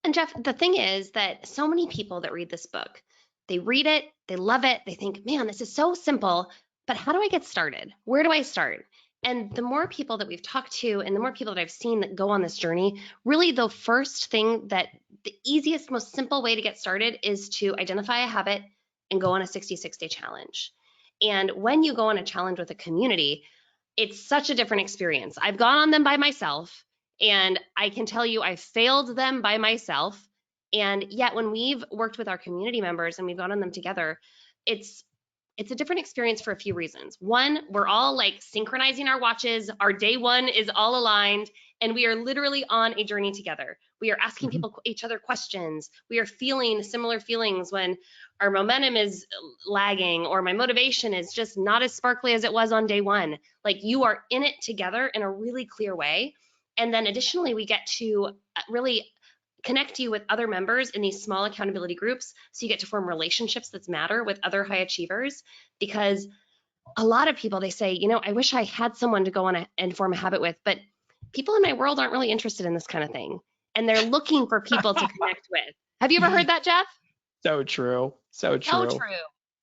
And Jeff, the thing is that so many people that read this book, they read it, they love it, they think, man, this is so simple, but how do I get started? Where do I start? And the more people that we've talked to and the more people that I've seen that go on this journey, really the first thing that the easiest, most simple way to get started is to identify a habit and go on a 66-day challenge. And when you go on a challenge with a community, it's such a different experience. I've gone on them by myself, and I can tell you I failed them by myself. And yet when we've worked with our community members and we've gone on them together, it's a different experience for a few reasons. One, we're all like synchronizing our watches. Our day one is all aligned, and we are literally on a journey together. We are asking people, each other questions. We are feeling similar feelings when our momentum is lagging or my motivation is just not as sparkly as it was on day one. Like, you are in it together in a really clear way. And then additionally, we get to really connect you with other members in these small accountability groups. So you get to form relationships that matter with other high achievers, because a lot of people, they say, I wish I had someone to go on and form a habit with, but people in my world aren't really interested in this kind of thing. And they're looking for people to connect with. Have you ever heard that, Jeff? So true. So true. So true.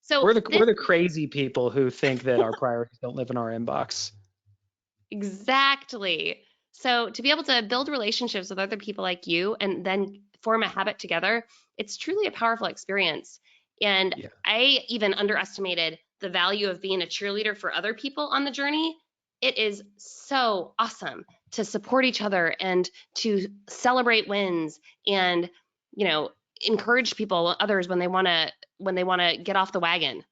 So we're the crazy people who think that our priorities don't live in our inbox. Exactly. So to be able to build relationships with other people like you and then form a habit together, it's truly a powerful experience. And yeah. I even underestimated the value of being a cheerleader for other people on the journey. It is so awesome to support each other and to celebrate wins and, encourage people, others when they want to get off the wagon.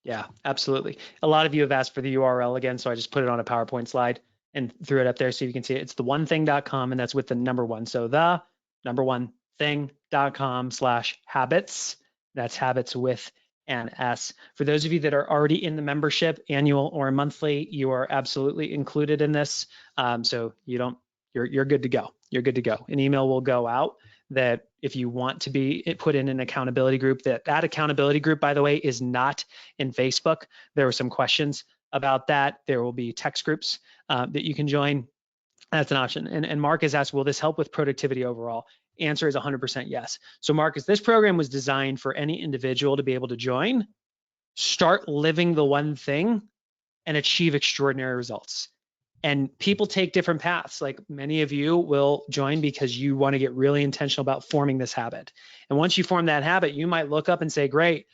Yeah, absolutely. A lot of you have asked for the URL again, so I just put it on a PowerPoint slide and threw it up there so you can see it. It's theonething.com, and that's with the number one. So the number one thing.com/habits. That's habits with an S. For those of you that are already in the membership, annual or monthly, you are absolutely included in this. So you're good to go. You're good to go. An email will go out that if you want to be put in an accountability group, that accountability group, by the way, is not in Facebook. There were some questions about that. There will be text groups that you can join. That's an option. And Mark has asked, will this help with productivity overall? Answer is 100% yes. So Marcus, this program was designed for any individual to be able to join, start living the one thing, and achieve extraordinary results. And people take different paths. Like, many of you will join because you want to get really intentional about forming this habit. And once you form that habit, you might look up and say, great,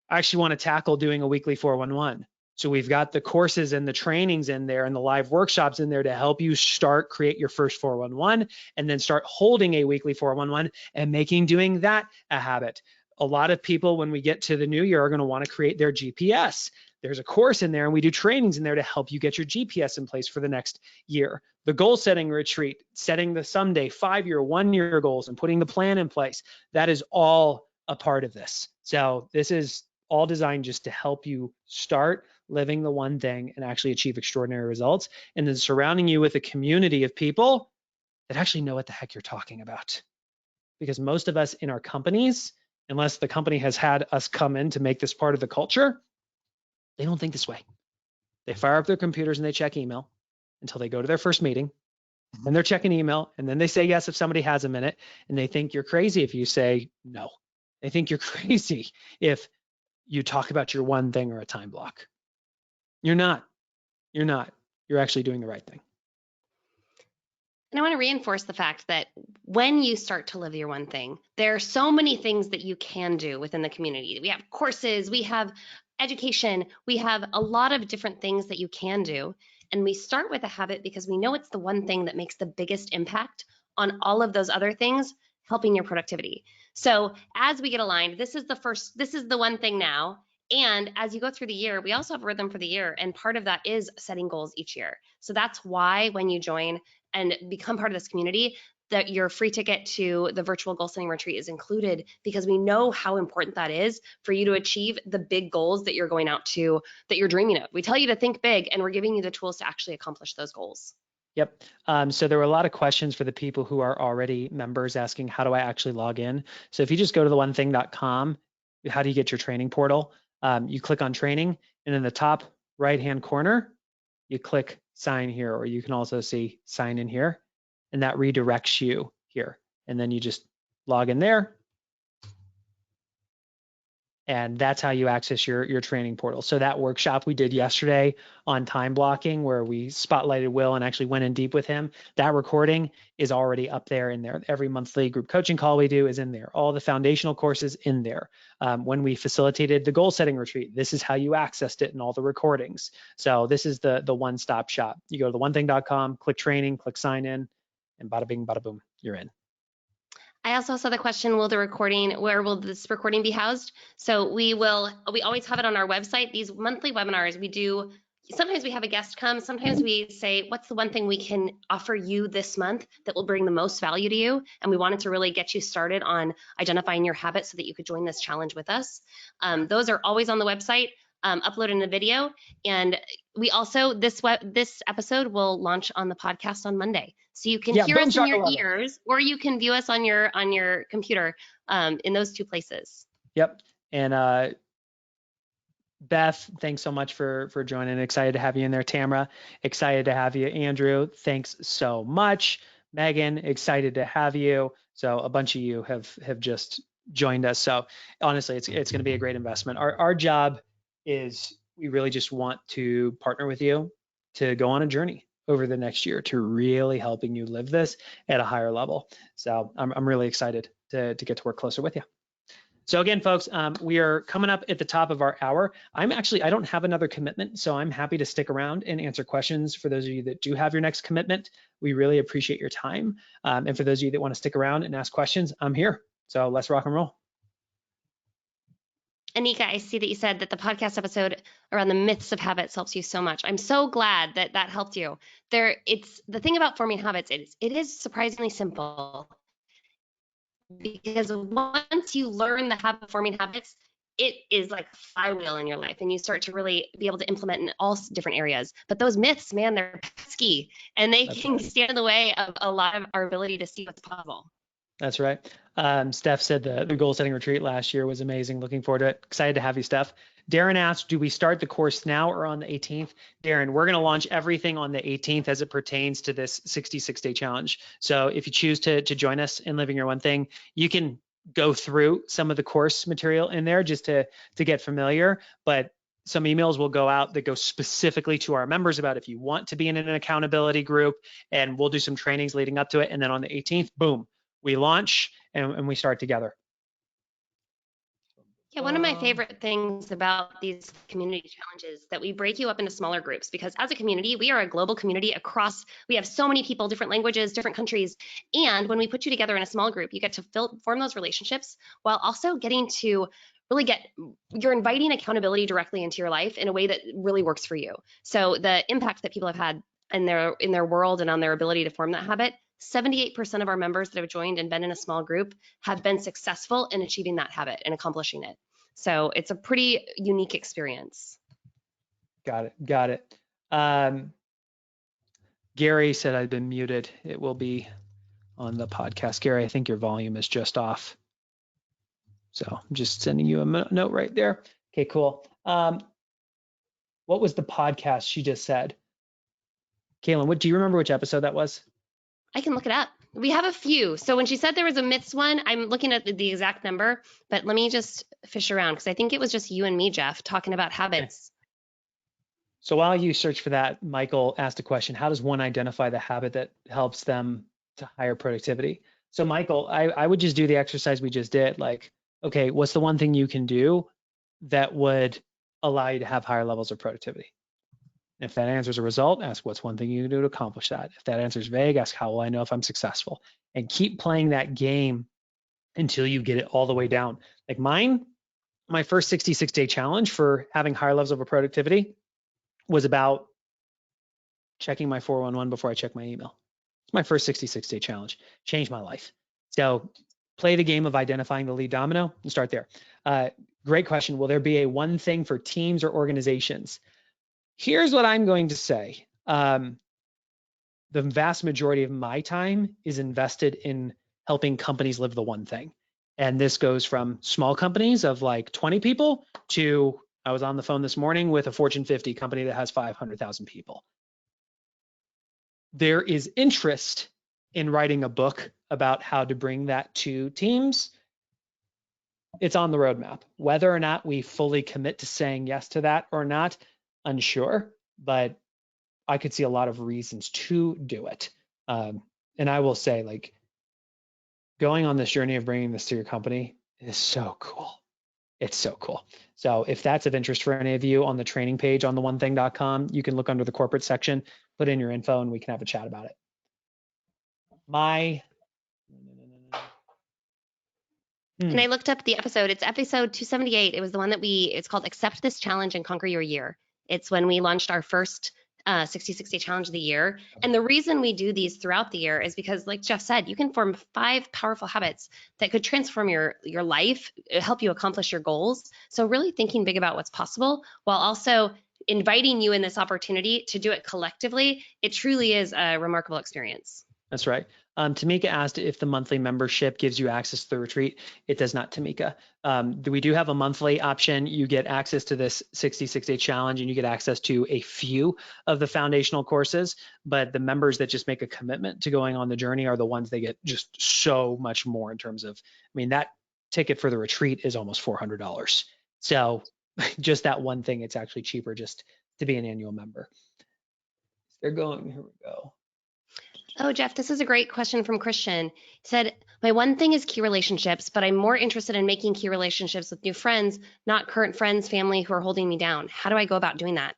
I actually want to tackle doing a weekly 411. So we've got the courses and the trainings in there and the live workshops in there to help you create your first 411, and then start holding a weekly 411 and making doing that a habit. A lot of people, when we get to the new year, are going to want to create their GPS. There's a course in there, and we do trainings in there to help you get your GPS in place for the next year. The goal setting retreat, setting the someday 5-year, 1-year goals and putting the plan in place, that is all a part of this. So this is all designed just to help you start living the one thing and actually achieve extraordinary results, and then surrounding you with a community of people that actually know what the heck you're talking about. Because most of us in our companies, unless the company has had us come in to make this part of the culture, they don't think this way. They fire up their computers and they check email until they go to their first meeting. And they're checking email, and then they say yes if somebody has a minute, and they think you're crazy if you say no. They think you're crazy if you talk about your one thing or a time block. You're not. You're not. You're actually doing the right thing. And I want to reinforce the fact that when you start to live your one thing, there are so many things that you can do within the community. We have courses, we have education, we have a lot of different things that you can do. And we start with a habit because we know it's the one thing that makes the biggest impact on all of those other things, helping your productivity. So as we get aligned, this is the one thing now. And as you go through the year, we also have a rhythm for the year. And part of that is setting goals each year. So that's why when you join and become part of this community, that your free ticket to the virtual goal setting retreat is included, because we know how important that is for you to achieve the big goals that you're going out to, that you're dreaming of. We tell you to think big, and we're giving you the tools to actually accomplish those goals. Yep. So there were a lot of questions for the people who are already members asking, how do I actually log in? So if you just go to theonething.com, how do you get your training portal? You click on training, and in the top right-hand corner, you click sign here, or you can also see sign in here, and that redirects you here. And then you just log in there, and that's how you access your training portal. So that workshop we did yesterday on time blocking, where we spotlighted Will and actually went in deep with him, that recording is already up there in there. Every monthly group coaching call we do is in there. All the foundational courses in there. When we facilitated the goal setting retreat, this is how you accessed it in all the recordings. So this is the one-stop shop. You go to theonething.com, click training, click sign in, and bada bing, bada boom, you're in. I also saw the question, where will this recording be housed? So we always have it on our website. These monthly webinars sometimes we have a guest come, sometimes we say, what's the one thing we can offer you this month that will bring the most value to you? And we wanted to really get you started on identifying your habits so that you could join this challenge with us. Those are always on the website, uploaded in the video. And we also, this episode will launch on the podcast on Monday. So you can hear us in your ears, or you can view us on your computer, in those two places. Yep. And Beth, thanks so much for joining. Excited to have you in there. Tamara, excited to have you. Andrew, thanks so much. Megan, excited to have you. So a bunch of you have just joined us. So honestly, it's going to be a great investment. Our job is, we really just want to partner with you to go on a journey over the next year to really helping you live this at a higher level. So I'm really excited to get to work closer with you. So again, folks, we are coming up at the top of our hour. I don't have another commitment, so I'm happy to stick around and answer questions for those of you that do have your next commitment. We really appreciate your time. And for those of you that want to stick around and ask questions, I'm here. So let's rock and roll. Anika, I see that you said that the podcast episode around the myths of habits helps you so much. I'm so glad that helped you. It's the thing about forming habits. It is surprisingly simple, because once you learn the habit of forming habits, it is like a flywheel in your life, and you start to really be able to implement in all different areas. But those myths, man, they're pesky, and they can stand in the way of a lot of our ability to see what's possible. That's right. Steph said the goal setting retreat last year was amazing. Looking forward to it. Excited to have you, Steph. Darren asked, do we start the course now or on the 18th? Darren, we're going to launch everything on the 18th as it pertains to this 66-day challenge. So if you choose to join us in Living Your One Thing, you can go through some of the course material in there just to get familiar. But some emails will go out that go specifically to our members about if you want to be in an accountability group, and we'll do some trainings leading up to it. And then on the 18th, boom, we launch and we start together. Yeah, one of my favorite things about these community challenges that we break you up into smaller groups, because as a community, we are a global community we have so many people, different languages, different countries. And when we put you together in a small group, you get to form those relationships while also getting to really you're inviting accountability directly into your life in a way that really works for you. So the impact that people have had in their world and on their ability to form that habit, 78% of our members that have joined and been in a small group have been successful in achieving that habit and accomplishing it. So it's a pretty unique experience. Got it. Gary said I've been muted. It will be on the podcast. Gary, I think your volume is just off. So I'm just sending you a note right there. Okay, cool. What was the podcast she just said? Kaylin, do you remember which episode that was? I can look it up. We have a few. So when she said there was a myths one, I'm looking at the exact number, but let me just fish around, because I think it was just you and me, Jeff, talking about habits. Okay. So while you search for that, Michael asked a question: how does one identify the habit that helps them to higher productivity? So Michael, I would just do the exercise we just did. Like, okay, what's the one thing you can do that would allow you to have higher levels of productivity? If that answers a result, ask what's one thing you can do to accomplish that. If that answers vague, ask how will I know if I'm successful? And keep playing that game until you get it all the way down. Like my first 66-day challenge for having higher levels of productivity was about checking my 411 before I check my email. It's my first 66-day challenge. Changed my life. So play the game of identifying the lead domino and start there. Great question. Will there be a one thing for teams or organizations? Here's what I'm going to say. The vast majority of my time is invested in helping companies live the one thing. And this goes from small companies of like 20 people to, I was on the phone this morning with a Fortune 50 company that has 500,000 people. There is interest in writing a book about how to bring that to teams. It's on the roadmap. Whether or not we fully commit to saying yes to that or not, unsure, but I could see a lot of reasons to do it. And I will say, like, going on this journey of bringing this to your company is so cool. It's so cool. So if that's of interest for any of you, on the training page on theonething.com, you can look under the corporate section, put in your info, and we can have a chat about it. And I looked up the episode. It's episode 278. It was the one that it's called Accept This Challenge and Conquer Your Year. It's when we launched our first 60-60 challenge of the year. And the reason we do these throughout the year is because, like Jeff said, you can form 5 powerful habits that could transform your life, help you accomplish your goals. So really thinking big about what's possible while also inviting you in this opportunity to do it collectively. It truly is a remarkable experience. That's right. Tamika asked if the monthly membership gives you access to the retreat. It does not, Tamika. We do have a monthly option. You get access to this 66-day challenge, and you get access to a few of the foundational courses. But the members that just make a commitment to going on the journey are the ones that get just so much more in terms of, I mean, that ticket for the retreat is almost $400. So just that one thing, it's actually cheaper just to be an annual member. They're going, here we go. Oh, Jeff, this is a great question from Christian. He said, my one thing is key relationships, but I'm more interested in making key relationships with new friends, not current friends, family who are holding me down. How do I go about doing that?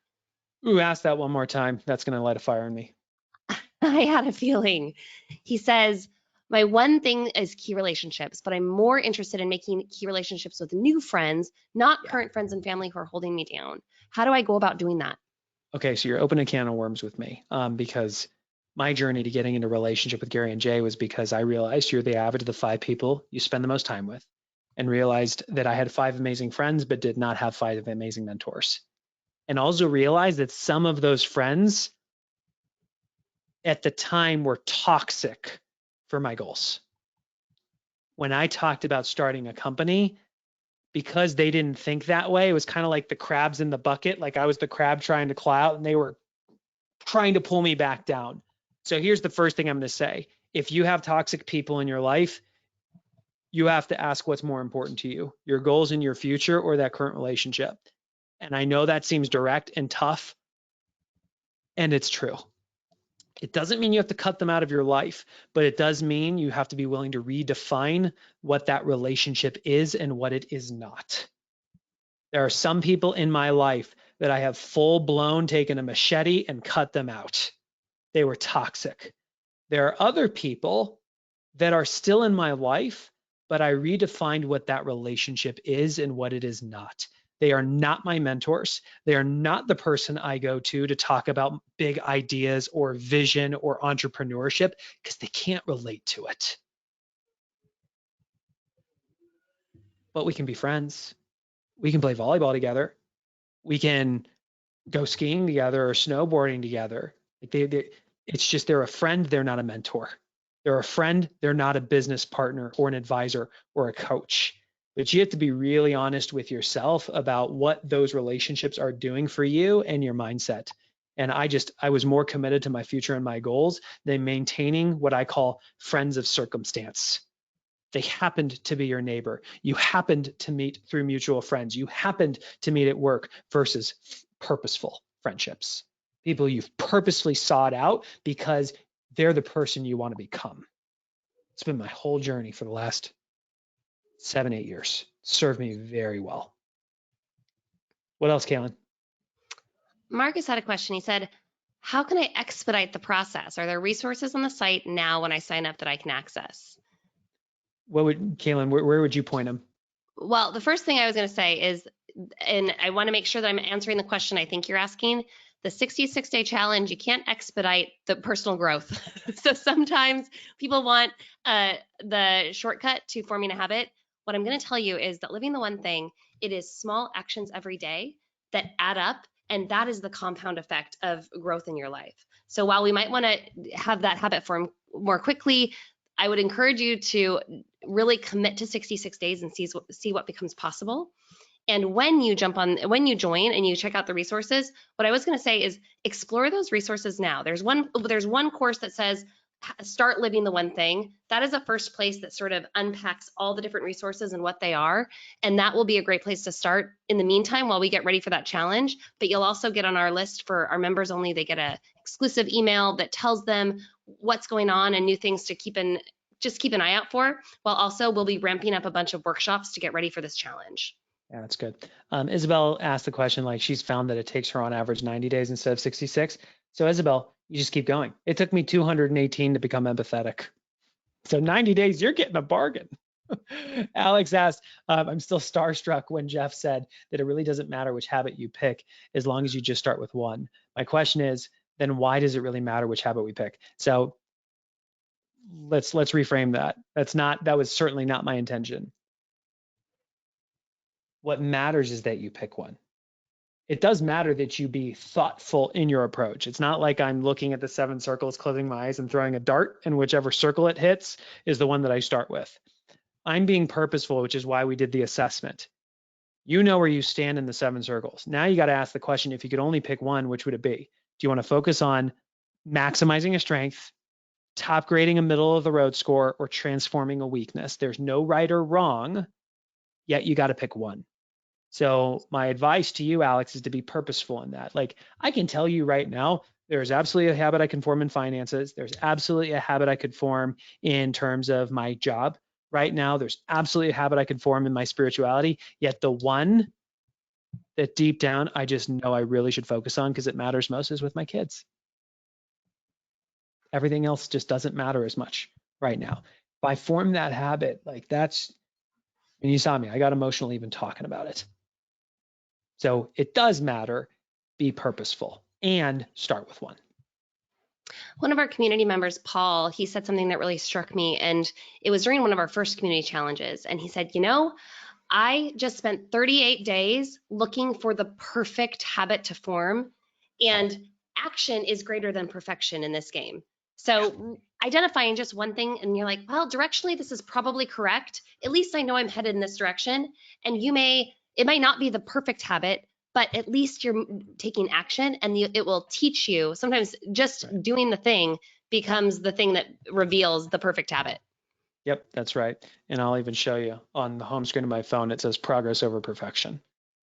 Ooh, ask that one more time. That's going to light a fire in me. I had a feeling. He says, my one thing is key relationships, but I'm more interested in making key relationships with new friends, not current friends and family who are holding me down. How do I go about doing that? Okay, so you're opening a can of worms with me, because my journey to getting into a relationship with Gary and Jay was because I realized you're the average of the 5 people you spend the most time with, and realized that I had 5 amazing friends, but did not have 5 amazing mentors. And also realized that some of those friends at the time were toxic for my goals. When I talked about starting a company, because they didn't think that way, it was kind of like the crabs in the bucket. Like I was the crab trying to claw out, and they were trying to pull me back down. So here's the first thing I'm going to say. If you have toxic people in your life, you have to ask what's more important to you, your goals in your future or that current relationship. And I know that seems direct and tough, and it's true. It doesn't mean you have to cut them out of your life, but it does mean you have to be willing to redefine what that relationship is and what it is not. There are some people in my life that I have full blown taken a machete and cut them out. They were toxic. There are other people that are still in my life, but I redefined what that relationship is and what it is not. They are not my mentors. They are not the person I go to talk about big ideas or vision or entrepreneurship, because they can't relate to it. But we can be friends. We can play volleyball together. We can go skiing together or snowboarding together. Like it's just they're a friend. They're not a mentor. They're a friend. They're not a business partner or an advisor or a coach. But you have to be really honest with yourself about what those relationships are doing for you and your mindset. And I was more committed to my future and my goals than maintaining what I call friends of circumstance. They happened to be your neighbor. You happened to meet through mutual friends. You happened to meet at work versus purposeful friendships. People you've purposely sought out because they're the person you want to become. It's been my whole journey for the last 7-8 years. Served me very well. What else, Kaylin? Marcus had a question. He said, how can I expedite the process? Are there resources on the site now when I sign up that I can access? Kaylin, where would you point them? Well, the first thing I was going to say is, and I want to make sure that I'm answering the question I think you're asking. the 66-day challenge, you can't expedite the personal growth. So sometimes people want the shortcut to forming a habit. What I'm going to tell you is that living the one thing, it is small actions every day that add up, and that is the compound effect of growth in your life. So while we might want to have that habit form more quickly, I would encourage you to really commit to 66 days and see what becomes possible. And when you join and you check out the resources, what I was going to say is explore those resources now. There's one course that says start living the one thing. That is a first place that sort of unpacks all the different resources and what they are. And that will be a great place to start in the meantime while we get ready for that challenge. But you'll also get on our list for our members only. They get an exclusive email that tells them what's going on and new things to keep an eye out for. While also we'll be ramping up a bunch of workshops to get ready for this challenge. Yeah, that's good. Isabel asked the question, like she's found that it takes her on average 90 days instead of 66. So Isabel, you just keep going. It took me 218 to become empathetic. So 90 days, you're getting a bargain. Alex asked, I'm still starstruck when Jeff said that it really doesn't matter which habit you pick as long as you just start with one. My question is, then why does it really matter which habit we pick? So let's reframe that. That was certainly not my intention. What matters is that you pick one. It does matter that you be thoughtful in your approach. It's not like I'm looking at the 7 circles, closing my eyes and throwing a dart, and whichever circle it hits is the one that I start with. I'm being purposeful, which is why we did the assessment. You know where you stand in the 7 circles. Now you got to ask the question, if you could only pick one, which would it be? Do you want to focus on maximizing a strength, top grading a middle of the road score, or transforming a weakness? There's no right or wrong, yet you got to pick one. So my advice to you, Alex, is to be purposeful in that. Like, I can tell you right now, there's absolutely a habit I can form in finances. There's absolutely a habit I could form in terms of my job. Right now, there's absolutely a habit I could form in my spirituality. Yet the one that deep down, I just know I really should focus on because it matters most is with my kids. Everything else just doesn't matter as much right now. If I form that habit, like that's, and you saw me, I got emotional even talking about it. So it does matter, be purposeful and start with one. One of our community members, Paul, he said something that really struck me, and it was during one of our first community challenges. And he said, I just spent 38 days looking for the perfect habit to form, and action is greater than perfection in this game. So identifying just one thing and you're like, well, directionally, this is probably correct. At least I know I'm headed in this direction. And it might not be the perfect habit, but at least you're taking action, and it will teach you. Sometimes just doing the thing becomes the thing that reveals the perfect habit. Yep, that's right. And I'll even show you on the home screen of my phone, it says progress over perfection.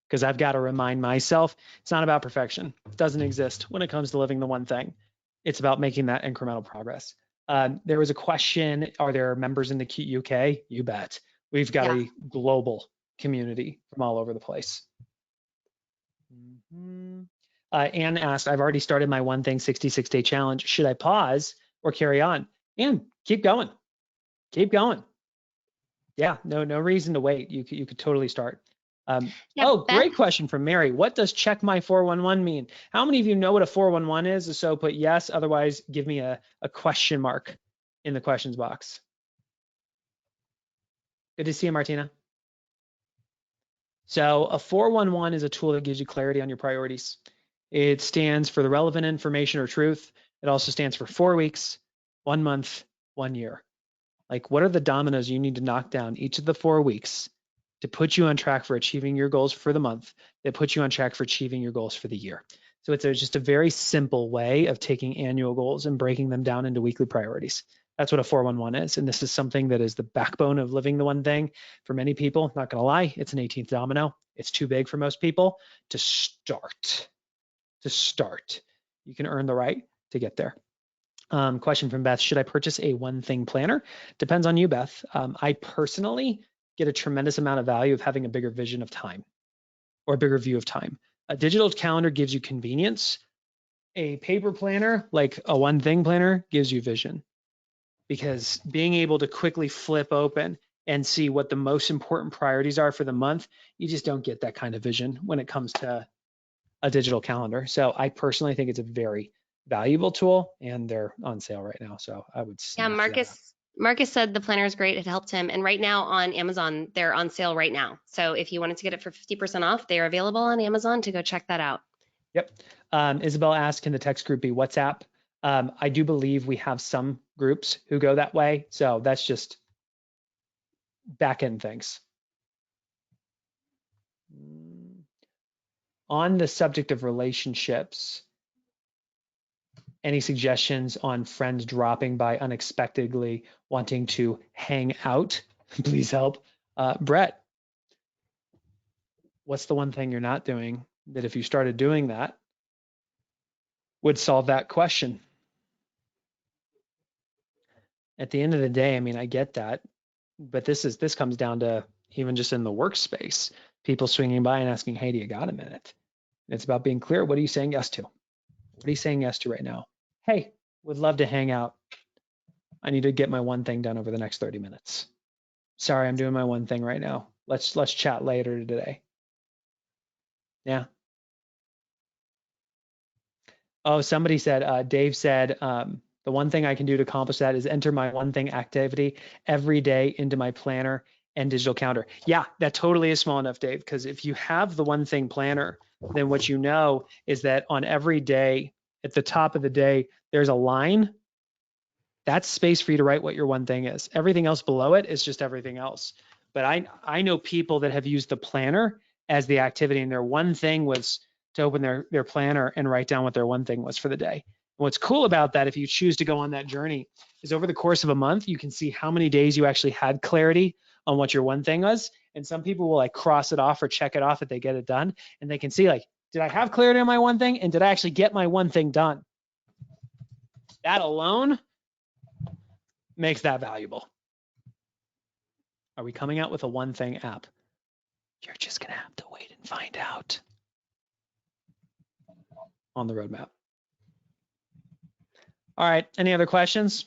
Because I've got to remind myself, it's not about perfection. It doesn't exist when it comes to living the one thing. It's about making that incremental progress. There was a question, are there members in the UK? You bet. We've got a global community from all over the place. Anne asked, I've already started my one thing 66-day challenge. Should I pause or carry on? And keep going. Keep going. Yeah, no reason to wait. You could totally start. Great question from Mary. What does check my 411 mean? How many of you know what a 411 is? So put yes, otherwise give me a question mark in the questions box. Good to see you, Martina. So a 411 is a tool that gives you clarity on your priorities. It stands for the relevant information or truth. It also stands for 4 weeks, 1 month, 1 year. Like, what are the dominoes you need to knock down each of the 4 weeks to put you on track for achieving your goals for the month, that put you on track for achieving your goals for the year? So it's just a very simple way of taking annual goals and breaking them down into weekly priorities. That's what a 411 is. And this is something that is the backbone of living the one thing for many people. Not going to lie, it's an 18th domino. It's too big for most people to start. You can earn the right to get there. Question from Beth, should I purchase a one thing planner? Depends on you, Beth. I personally get a tremendous amount of value of having a bigger vision of time or a bigger view of time. A digital calendar gives you convenience. A paper planner, like a one thing planner, gives you vision, because being able to quickly flip open and see what the most important priorities are for the month, you just don't get that kind of vision when it comes to a digital calendar. So I personally think it's a very valuable tool, and they're on sale right now. So I would Yeah, snap that up. Marcus said the planner is great. It helped him. And right now on Amazon, they're on sale right now. So if you wanted to get it for 50% off, they are available on Amazon to go check that out. Yep. Isabel asked, can the text group be WhatsApp? I do believe we have some groups who go that way. So that's just back end things. On the subject of relationships, any suggestions on friends dropping by unexpectedly wanting to hang out? Please help. Brett, what's the one thing you're not doing that if you started doing that would solve that question? At the end of the day, I mean, I get that, but this comes down to even just in the workspace, people swinging by and asking, "Hey, do you got a minute?" And it's about being clear. What are you saying yes to? What are you saying yes to right now? Hey, would love to hang out. I need to get my one thing done over the next 30 minutes. Sorry, I'm doing my one thing right now. Let's chat later today. Yeah. Oh, somebody said, Dave said, the one thing I can do to accomplish that is enter my one thing activity every day into my planner and digital calendar. Yeah, that totally is small enough, Dave, because if you have the one thing planner, then what you know is that on every day, at the top of the day, there's a line. That's space for you to write what your one thing is. Everything else below it is just everything else. But I know people that have used the planner as the activity, and their one thing was to open their planner and write down what their one thing was for the day. And what's cool about that, if you choose to go on that journey, is over the course of a month, you can see how many days you actually had clarity on what your one thing was. And some people will like cross it off or check it off if they get it done. And they can see like, did I have clarity on my one thing? And did I actually get my one thing done? That alone makes that valuable. Are we coming out with a one thing app? You're just going to have to wait and find out on the roadmap. All right. Any other questions?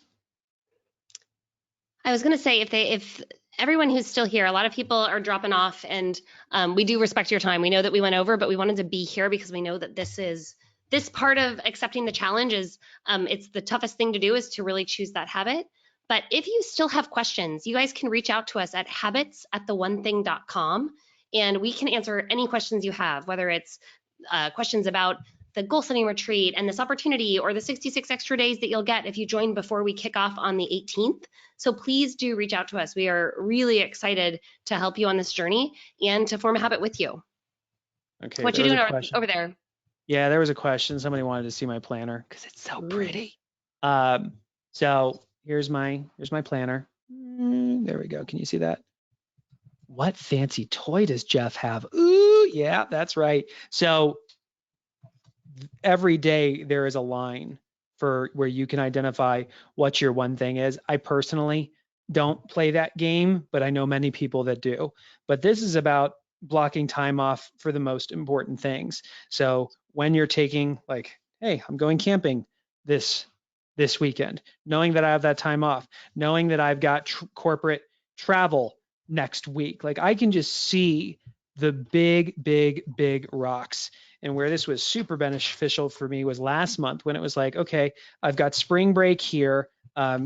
I was going to say if everyone who's still here, a lot of people are dropping off, and we do respect your time. We know that we went over, but we wanted to be here because we know that this part of accepting the challenge is it's the toughest thing to do is to really choose that habit. But if you still have questions, you guys can reach out to us at habits@theonething.com, and we can answer any questions you have, whether it's questions about the goal setting retreat and this opportunity, or the 66 extra days that you'll get if you join before we kick off on the 18th. So please do reach out to us. We are really excited to help you on this journey and to form a habit with you. Okay. What you doing over there? Yeah, there was a question. Somebody wanted to see my planner because it's so pretty. So here's my planner. There we go. Can you see that? What fancy toy does Jeff have? Ooh, yeah, that's right. So every day there is a line for where you can identify what your one thing is. I personally don't play that game, but I know many people that do. But this is about blocking time off for the most important things. So when you're taking like, hey, I'm going camping this weekend, knowing that I have that time off, knowing that I've got corporate travel next week, like I can just see the big rocks. And where this was super beneficial for me was last month when it was like, okay, I've got spring break here,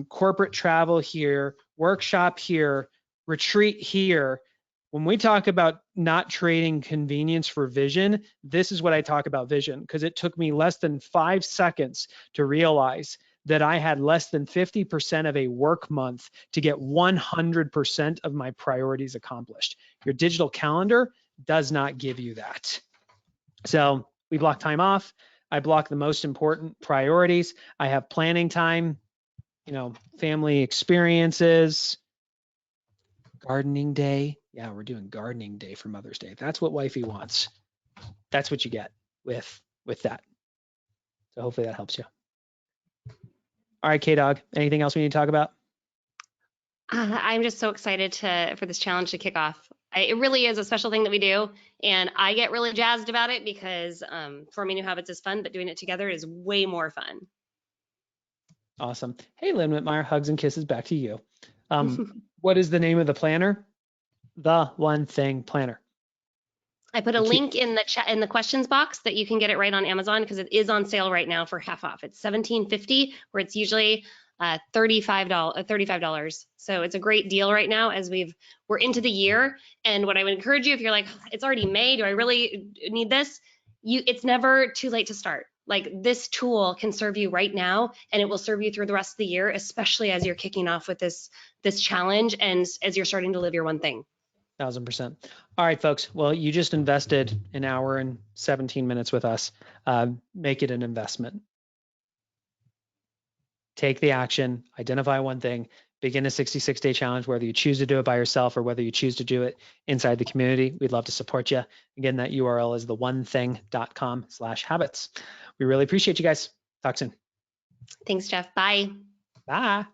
corporate travel here, workshop here, retreat here. When we talk about not trading convenience for vision, this is what I talk about vision, because it took me less than 5 seconds to realize that I had less than 50% of a work month to get 100% of my priorities accomplished. Your digital calendar does not give you that. So we block time off. I block the most important priorities. I have planning time, family experiences, gardening day. Yeah, we're doing gardening day for Mother's Day. That's what wifey wants. That's what you get with that. So hopefully that helps you. All right, K-Dog, anything else we need to talk about? I'm just so excited for this challenge to kick off. It really is a special thing that we do, and I get really jazzed about it because forming new habits is fun, but doing it together is way more fun. Awesome. Hey, Lynn Whitmire, hugs and kisses back to you. What is the name of the planner? The One Thing Planner. I put a And keep, link in the chat in the questions box that you can get it right on Amazon because it is on sale right now for half off. It's $17.50 where it's usually $35. So it's a great deal right now as we're into the year. And what I would encourage you, if you're like, it's already made, do I really need this? It's never too late to start. Like this tool can serve you right now, and it will serve you through the rest of the year, especially as you're kicking off with this challenge and as you're starting to live your one thing. 1000%. All right, folks. Well, you just invested an hour and 17 minutes with us. Make it an investment. Take the action, identify one thing, begin a 66-day challenge, whether you choose to do it by yourself or whether you choose to do it inside the community. We'd love to support you. Again, that URL is theonething.com/habits. We really appreciate you guys. Talk soon. Thanks, Jeff. Bye. Bye.